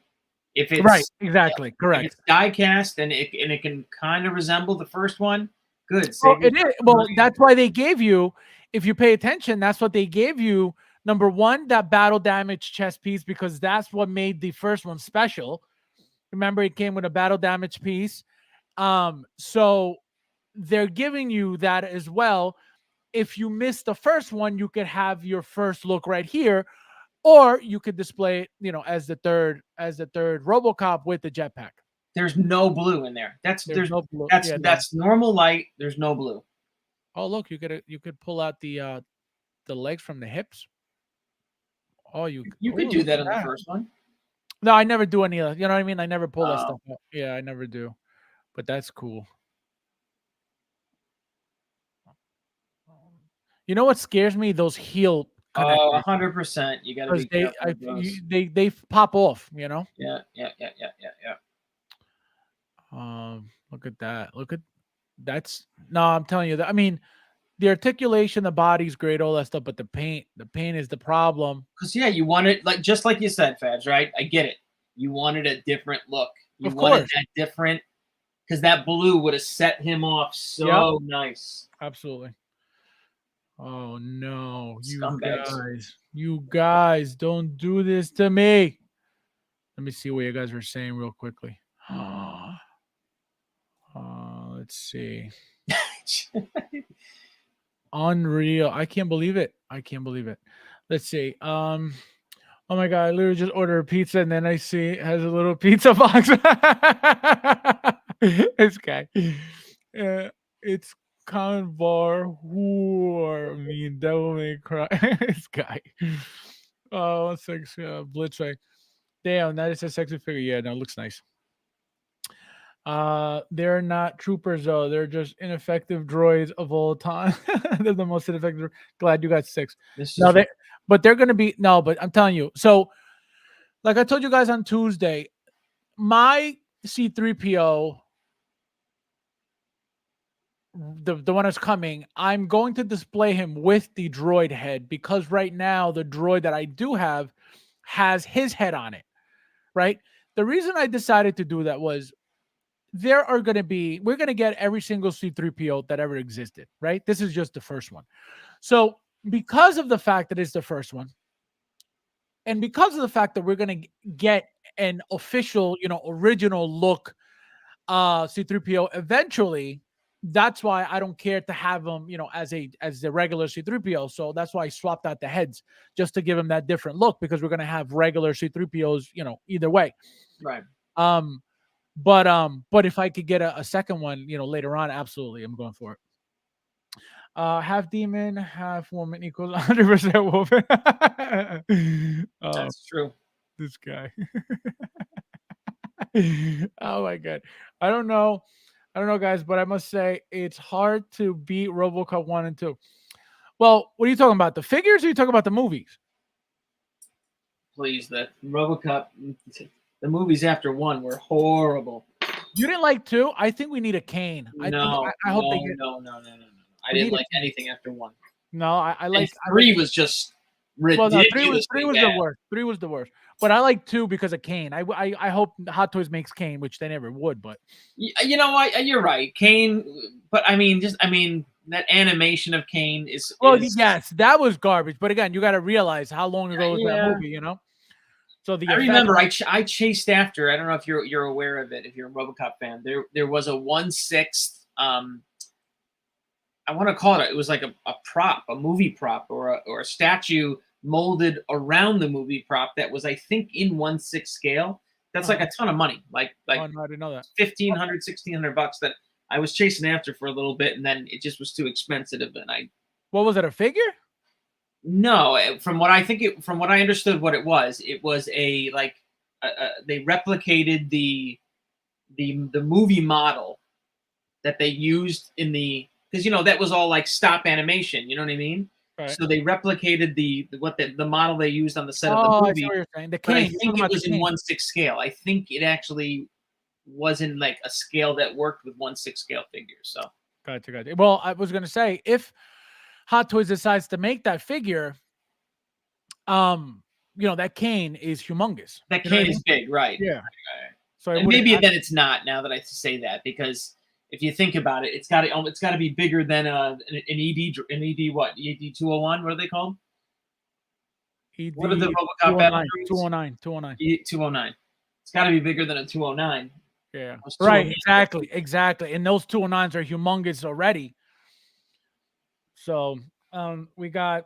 if it's right, exactly, correct. If it's die cast and it can kind of resemble the first one. Good. It is. Well, that's why they gave you, if you pay attention, that's what they gave you. Number 1, that battle damage chest piece, because that's what made the first one special. Remember, it came with a battle damage piece. So they're giving you that as well. If you miss the first one, you could have your first look right here, or you could display it, as the third RoboCop with the jetpack. There's no blue in there. There's no blue. That's normal light. There's no blue. Oh, look, you could pull out the legs from the hips. Oh, you could do that on the first one. No, I never do any of that. You know what I mean? I never pull that stuff out. Yeah, I never do. But that's cool. You know what scares me? Those heel connectors. Oh, 100%. You got to be careful. They pop off, Yeah. Look at that. I'm telling you that. I mean, the articulation, the body's great, all that stuff, but the paint is the problem. Because yeah, you wanted like just like you said, Fabs, right? I get it. You wanted a different look. You Of wanted course. that different because that blue would have set him off Yep. so nice. Absolutely. Oh no, Scumbags. you guys, don't do this to me. Let me see what you guys were saying real quickly. Let's see. Unreal. I can't believe it. I can't believe it. Let's see. Oh my god, I literally just ordered a pizza and then I see it has a little pizza box. This guy. It's Convar whore. I mean, devil may cry. This guy. Oh, sexy blitz right. Damn, that is a sexy figure. Yeah, no, it looks nice. They're not troopers though. They're just ineffective droids of all time. They're the most ineffective. Glad you got 6. No, but they're gonna be no. But I'm telling you. So, like I told you guys on Tuesday, my C3PO, the one that's coming, I'm going to display him with the droid head because right now the droid that I do have has his head on it. Right. The reason I decided to do that was we're going to get every single C3PO that ever existed, right? This is just the first one. So because of the fact that it's the first one, and because of the fact that we're going to get an official, original look C3PO eventually, that's why I don't care to have him, as the regular C3PO. So that's why I swapped out the heads just to give him that different look because we're going to have regular C3POs, either way. Right. But if I could get a second one, later on, absolutely, I'm going for it. Half demon, half woman equals 100% woman. That's true. This guy. Oh my god. I don't know, guys, but I must say it's hard to beat RoboCop 1 and 2. Well, what are you talking about? The figures, or are you talking about the movies? Please, the RoboCop. The movies after 1 were horrible. You didn't like 2? I think we need a Kane. I hope they get. No. I didn't like anything after 1. No, I like 3 was just ridiculous. Well, no, 3 was the worst. 3 was the worst. But I like 2 because of Kane. I hope Hot Toys makes Kane, which they never would. But you're right, Kane. But that animation of Kane is. Yes, that was garbage. But again, you got to realize how long ago was that movie, So I remember I chased after. I don't know if you're aware of it. If you're a RoboCop fan, there was a 1/6. I want to call it. It was like a prop, a movie prop, or a statue molded around the movie prop that was, I think, in 1/6 scale. That's like a ton of money. Like no, I didn't know that. $1,500, $1,600 that I was chasing after for a little bit, and then it just was too expensive. And what was it? A figure? No, from what I understood, what it was they replicated the movie model that they used in because that was all like stop animation. You know what I mean? Right. So they replicated the model they used on the set of the movie. I see what you're saying. The Kane, I think it was in 1/6 scale. I think it actually was in like a scale that worked with 1/6 scale figures. So gotcha. Well, I was gonna say if Hot Toys decides to make that figure, that Kane is humongous. That Kane is big, right? Yeah. Right. So maybe then it's not. Now that I say that, because if you think about it, it's got to be bigger than an ED what? ED 201? What are they called? ED, what are the RoboCop battle 209. 209. It's got to be bigger than a 209. Yeah. Right. Exactly. And those 209s are humongous already. So we got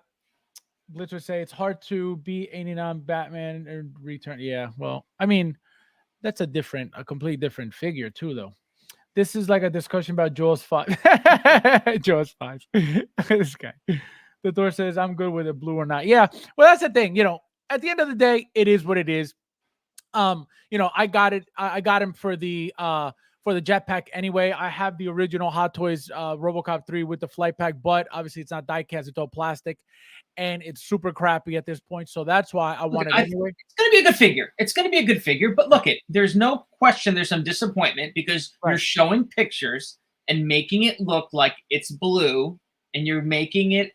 Blitz would say it's hard to beat 89 Batman and Return. Yeah. Well, I mean, that's a completely different figure too, though. This is like a discussion about Jaws 5. Jaws 5. This guy. The Thor says, I'm good with it, blue or not. Yeah. Well, that's the thing. At the end of the day, it is what it is. I got it. I got him for the jetpack anyway. I have the original Hot Toys RoboCop 3 with the flight pack, but obviously it's not die cast, it's all plastic. And it's super crappy at this point. So that's why I want it anyway. It's going to be a good figure. But look, there's no question there's some disappointment because you're showing pictures and making it look like it's blue and you're making it,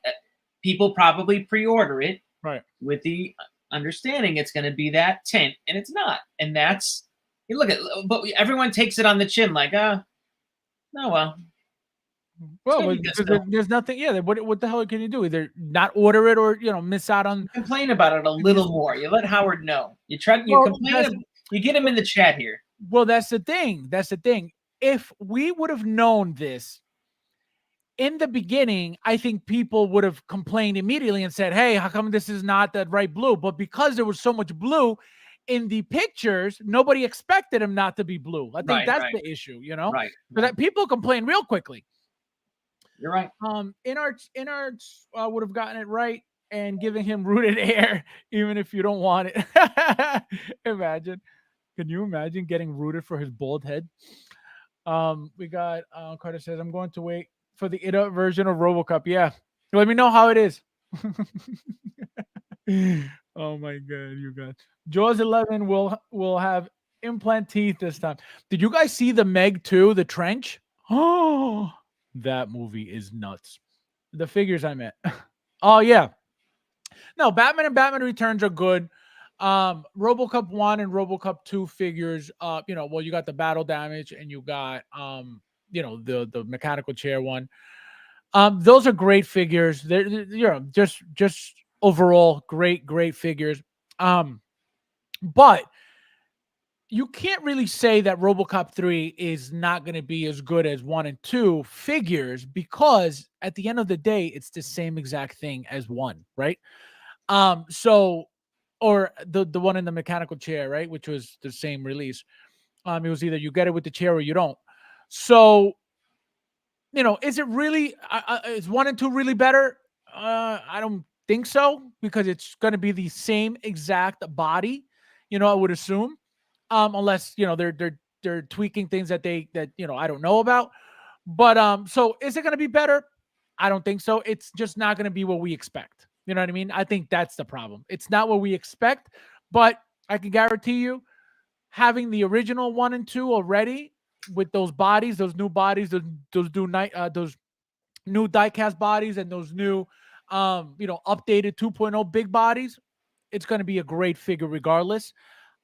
people probably pre-order it Right. with the understanding it's going to be that tint, and it's not. And that's, you look at, but everyone takes it on the chin, like, no, well, it's Well, going to be good because still. there's nothing. Yeah. What the hell can you do? Either not order it or miss out on. You complain about it a little more. You let Howard know. You Well, that's complain. You get him in the chat here. that's the thing. That's the thing. If we would have known this in the beginning, I think people would have complained immediately and said, "Hey, how come this is not the right blue?" But because there was so much blue in the pictures, nobody expected him not to be blue. I think Right, that's right, the issue, right, so right. that people complain real quickly. You're right. Inarts would have gotten it right and giving him rooted air, even if you don't want it. Imagine. Can you imagine getting rooted for his bald head? We got Carter says, I'm going to wait for the IDA version of RoboCop. Yeah. Let me know how it is. Oh my god, you guys. Jaws 11 will have implant teeth this time. Did you guys see the Meg 2, the trench? Oh, that movie is nuts. The figures I meant. Oh yeah. No, Batman and Batman Returns are good. RoboCop 1 and RoboCop 2 figures, well, you got the battle damage and you got the mechanical chair one. Those are great figures. They're just overall great figures. But you can't really say that RoboCop 3 is not going to be as good as 1 and 2 figures, because at the end of the day, it's the same exact thing as 1, right? So, or the one in the mechanical chair, right, which was the same release. It was either you get it with the chair or you don't. So, is it really is 1 and 2 really better? I don't think so, because it's going to be the same exact body, I would assume, unless they're tweaking things that I don't know about. But so is it going to be better? I don't think so. It's just not going to be what we expect. You know what I mean? I think that's the problem. It's not what we expect, but I can guarantee you, having the original 1 and 2 already with those bodies, those new bodies, those new diecast bodies, and those new updated 2.0 big bodies, it's going to be a great figure regardless.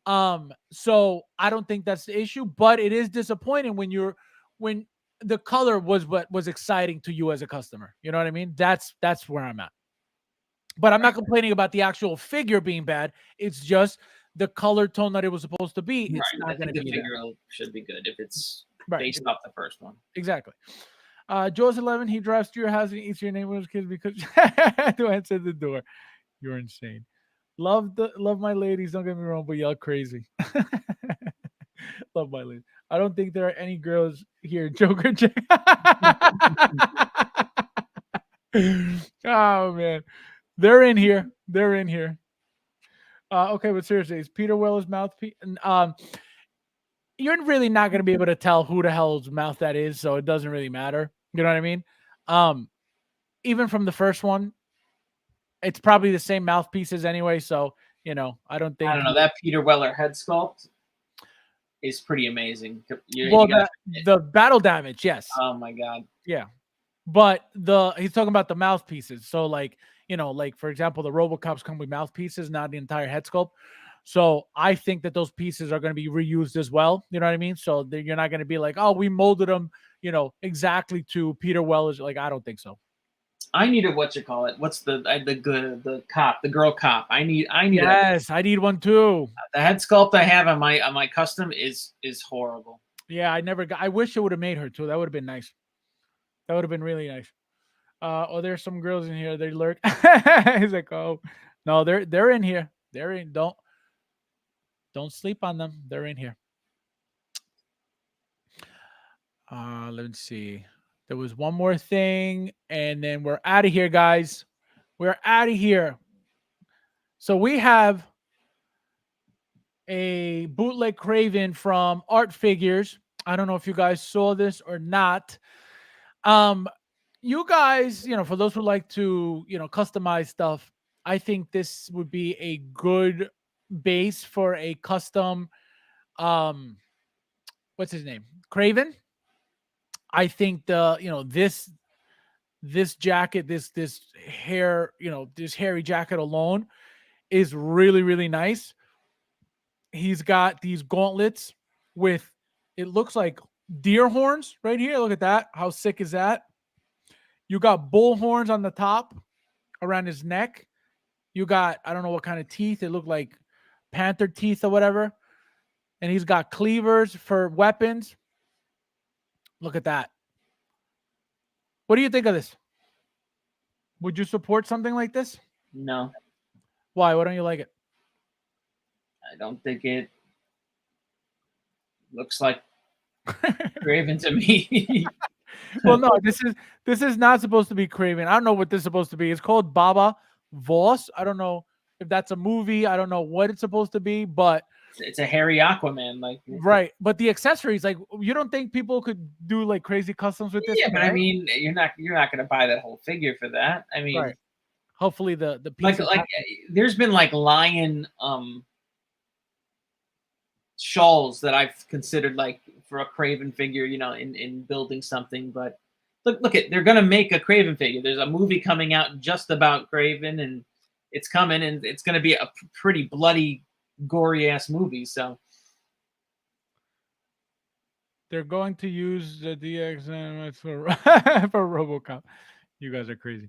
So I don't think that's the issue, but it is disappointing when the color was what was exciting to you as a customer. You know what I mean? That's where I'm at. But I'm not complaining about the actual figure being bad. It's just the color tone that it was supposed to be. It's Right. I not going think to the be there. figure should be good if it's Right. based off the first one. Exactly. Jaws 11, he drives to your house and eats your neighbor's kids because to answer the door. You're insane. Love my ladies. Don't get me wrong, but y'all crazy. Love my ladies. I don't think there are any girls here. Joker. Oh man, they're in here. They're in here. Okay, but seriously, is Peter Weller's mouthpiece? You're really not going to be able to tell who the hell's mouth that is, so it doesn't really matter. You know what I mean? Um, even from the first one, it's probably the same mouthpieces anyway. So I don't I think. don't know. That Peter Weller head sculpt is pretty amazing. Well, You got the battle damage, yes, oh my god. yeah, but he's talking about the mouthpieces. So like for example, the RoboCops come with mouthpieces, not the entire head sculpt. So I think that those pieces are going to be reused as well. You know what I mean? So you're not going to be like, oh, we molded them, exactly to Peter Weller's. Like, I don't think so. I need a what you call it. What's the cop, the girl cop? I need Yes, I need one too. the head sculpt I have on my custom is horrible. Yeah, I wish it would have made her too. That would have been nice. That would have been really nice. There's some girls in here. They lurk. He's like, oh no, they're in here. They're in. Don't sleep on them. They're in here. Let's see. There was one more thing, and then we're out of here, guys. We're out of here. So we have a bootleg Craven from Art Figures. I don't know if you guys saw this or not. You guys, for those who like to, customize stuff, I think this would be a good base for a custom what's his name? Craven. I think this jacket, this hair, this hairy jacket alone is really, really nice. He's got these gauntlets with, it looks like deer horns right here. Look at that. How sick is that? You got bull horns on the top around his neck. You got, I don't know what kind of teeth. It looked like panther teeth or whatever. And he's got cleavers for weapons. Look at that. What do you think of this? Would you support something like this? No, Why? Why don't you like it? I don't think it looks like Craven to me. Well, no, this is not supposed to be Craven. I don't know what this is supposed to be. It's called Baba Voss. I don't know if that's a movie. I don't know what it's supposed to be, but It's a hairy Aquaman, like right. But the accessories, like, you don't think people could do like crazy customs with this? yeah, but I right? mean, you're not gonna buy that whole figure for that. I mean, Right. Hopefully the like pieces. there's been like lion shawls that I've considered like for a Craven figure, in building something. But look at, they're gonna make a Craven figure. There's a movie coming out just about Craven, and it's coming, and it's gonna be a pretty bloody, gory ass movie. So They're going to use the DX for for RoboCop. You guys are crazy.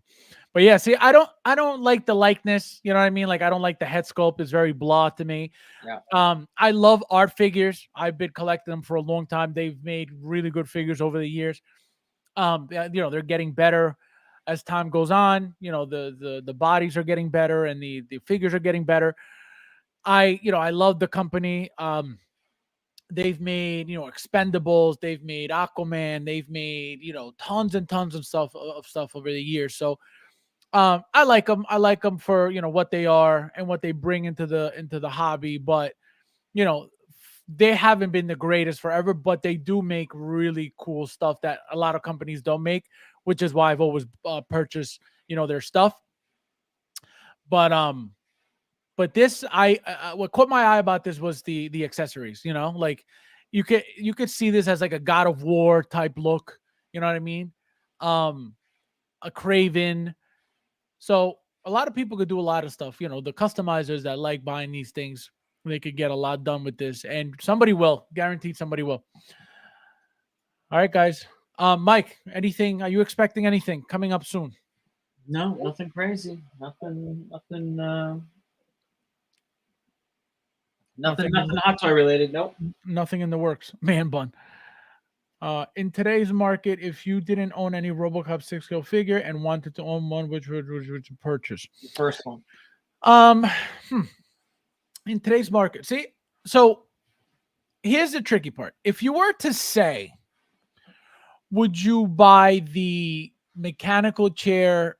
But yeah, see, I don't like the likeness. You know what I mean? Like, I don't like the head sculpt. It's very blah to me. yeah, I love art figures. I've been collecting them for a long time. They've made really good figures over the years. They're getting better as time goes on. The bodies are getting better and the figures are getting better. I love the company. They've made, Expendables, they've made Aquaman, they've made, tons and tons of stuff over the years. So I like them. I like them for, what they are and what they bring into the hobby. But they haven't been the greatest forever, but they do make really cool stuff that a lot of companies don't make, which is why I've always purchased, their stuff. But this, what caught my eye about this was the accessories. Like, you could see this as like a God of War type look. You know what I mean? A Craven. So a lot of people could do a lot of stuff. The customizers that like buying these things, they could get a lot done with this, and somebody will, guaranteed somebody will. All right, guys. Mike, anything? Are you expecting anything coming up soon? no, nothing crazy, nothing, Nothing in nothing hot toy related. Nope. nothing in the works. Man bun. In today's market, if you didn't own any RoboCop 6 scale figure and wanted to own one, which would you purchase? The first one. Um, in today's market, see, so here's the tricky part. If you were to say, would you buy the mechanical chair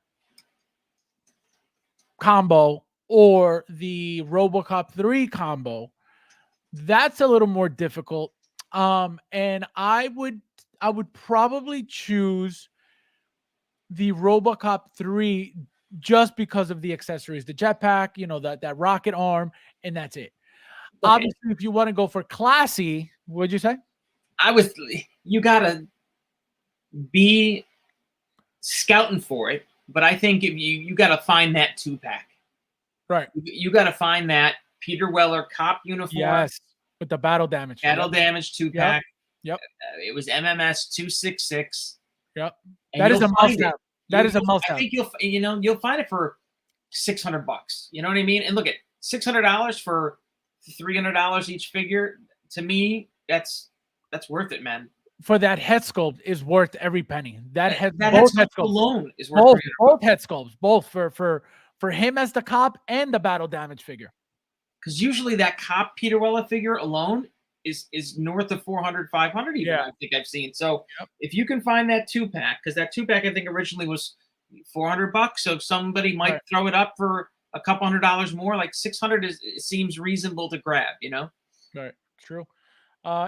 combo or the RoboCop 3 combo, that's a little more difficult. And I would probably choose the RoboCop 3 just because of the accessories, the jetpack, that rocket arm, and that's it. Okay. Obviously, if you want to go for classy, what'd you say? You gotta be scouting for it, but I think if you gotta find that 2-pack. Right. You gotta find that Peter Weller cop uniform. Yes. With the battle damage. Battle damage 2-pack. Yep. It was MMS 266. Yep. And That is a you'll find must-have. it. That is a I must-have. think you'll find it for $600. You know what I mean? And look at $600 for $300 each figure. To me, that's worth it, man. For that head sculpt is worth every penny. That head sculpt sculpts alone is worth both head sculpts, both for him as the cop and the battle damage figure. Because usually that cop Peter Weller figure alone is north of 400, 500 even. Yeah. I think I've seen. So Yep. if you can find that 2-pack, because that 2-pack I think originally was $400. So if somebody might Right. throw it up for a couple $100 more, like 600 it seems reasonable to grab. Right. True.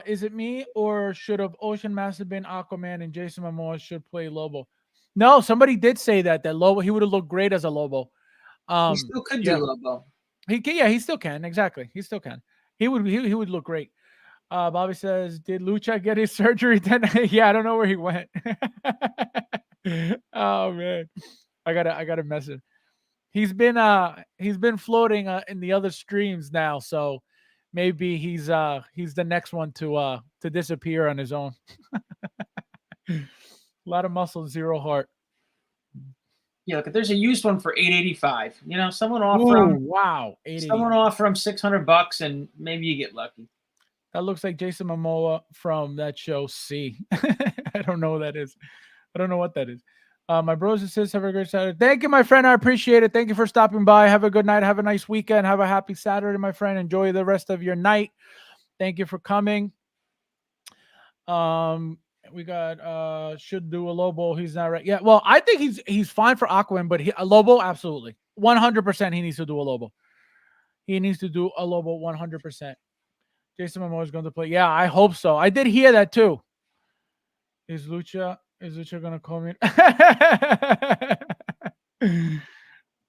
Is it me or should have Ocean Master been Aquaman and Jason Momoa should play Lobo? No, somebody did say that Lobo, he would have looked great as a Lobo. He still could do Lobo. He can, yeah, he still can. Exactly. He still can. He would look great. Bobby says, did Lucha get his surgery then? Yeah, I don't know where he went. Oh man, I gotta mess it. He's been floating in the other streams now, so maybe he's the next one to disappear on his own. A lot of muscle, zero heart. Yeah, look, there's a used one for 885. You know, Ooh, wow, someone 885. offer him $600, and maybe you get lucky. That looks like Jason Momoa from that show C. I don't know what that is. I don't know what that is. My bros and sisters, have a great Saturday. Thank you, my friend. I appreciate it. Thank you for stopping by. Have a good night. Have a nice weekend. Have a happy Saturday, my friend. Enjoy the rest of your night. Thank you for coming. We got should do a Lobo. He's not right. Yeah, well, I think he's fine for Aquaman, but a Lobo, absolutely. 100% he needs to do a Lobo. He needs to do a Lobo 100%. Jason Momoa is going to play. Yeah, I hope so. I did hear that too. Is Lucha gonna call me?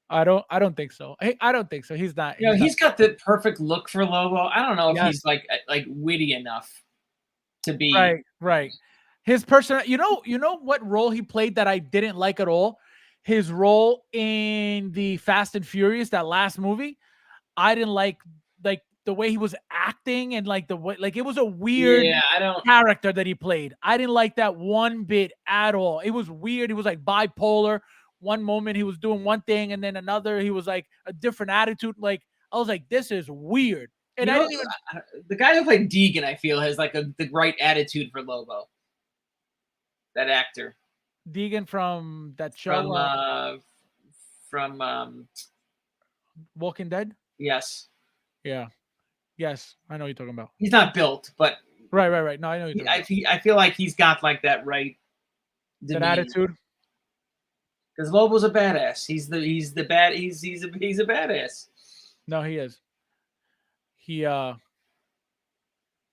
I don't think so. I don't think so. He's not. You know, He's not. he's got the perfect look for Lobo. I don't know if Yes. he's like witty enough to be Right. Right. His person. You know what role he played that I didn't like at all. His role in the Fast and Furious, that last movie. I didn't like the way he was acting and like the way like it was a weird Yeah, I don't. character that he played. I didn't like that one bit at all. It was weird. He was like bipolar. One moment he was doing one thing and then another he was like a different attitude. Like I was like, this is weird. And You I know, didn't even the guy who played Deegan, I feel, has like the right attitude for Lobo. That actor Deegan from that from show, Walking Dead. yes, Yeah. Yes, I know what you're talking about. he's not built, but Right. No, I know what you're talking about. I feel like he's got like that right That demeanor. attitude. Because Lobo's a badass. He's a badass. No, he is. He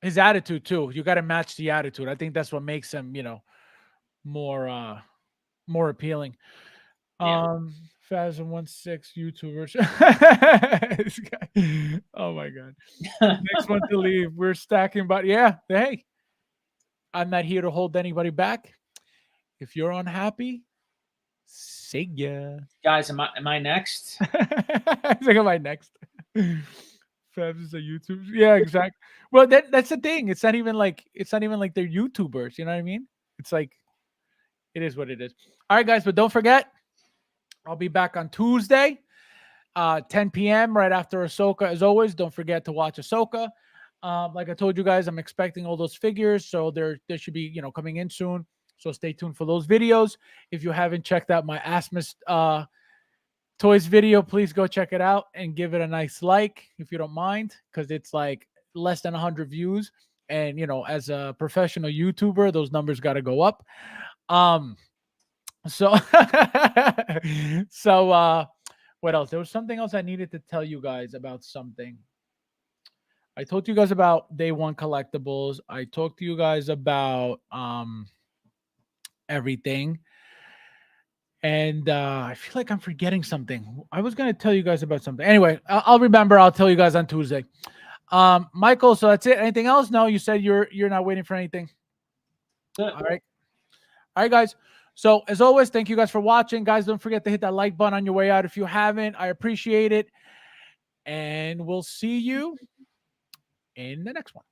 his attitude too. You got to match the attitude. I think that's what makes him, more more appealing. Yeah. Faz and 16 YouTubers. This guy. Oh my god. Next one to leave. We're stacking, but yeah, hey, I'm not here to hold anybody back. If you're unhappy, see ya. Guys, am I next? I think am I next? Fabs is a YouTube. Yeah, exactly. Well, that's the thing. It's not even like they're YouTubers. You know what I mean? It's like it is what it is. All right, guys, but don't forget, I'll be back on Tuesday, 10 p.m. right after Ahsoka. As always, don't forget to watch Ahsoka. Like I told you guys, I'm expecting all those figures, so there should be coming in soon. So stay tuned for those videos. If you haven't checked out my Asmus Toys video, please go check it out and give it a nice like if you don't mind, because it's like less than 100 views. And as a professional YouTuber, those numbers got to go up. So what else? There was something else I needed to tell you guys about something. I told you guys about day one collectibles. I talked to you guys about everything. And I feel like I'm forgetting something. I was gonna tell you guys about something. Anyway, I'll remember. I'll tell you guys on Tuesday. Michael, so that's it. Anything else? No, you said you're not waiting for anything. All right. All right, guys. So as always, thank you guys for watching. Guys, don't forget to hit that like button on your way out if you haven't. I appreciate it. And we'll see you in the next one.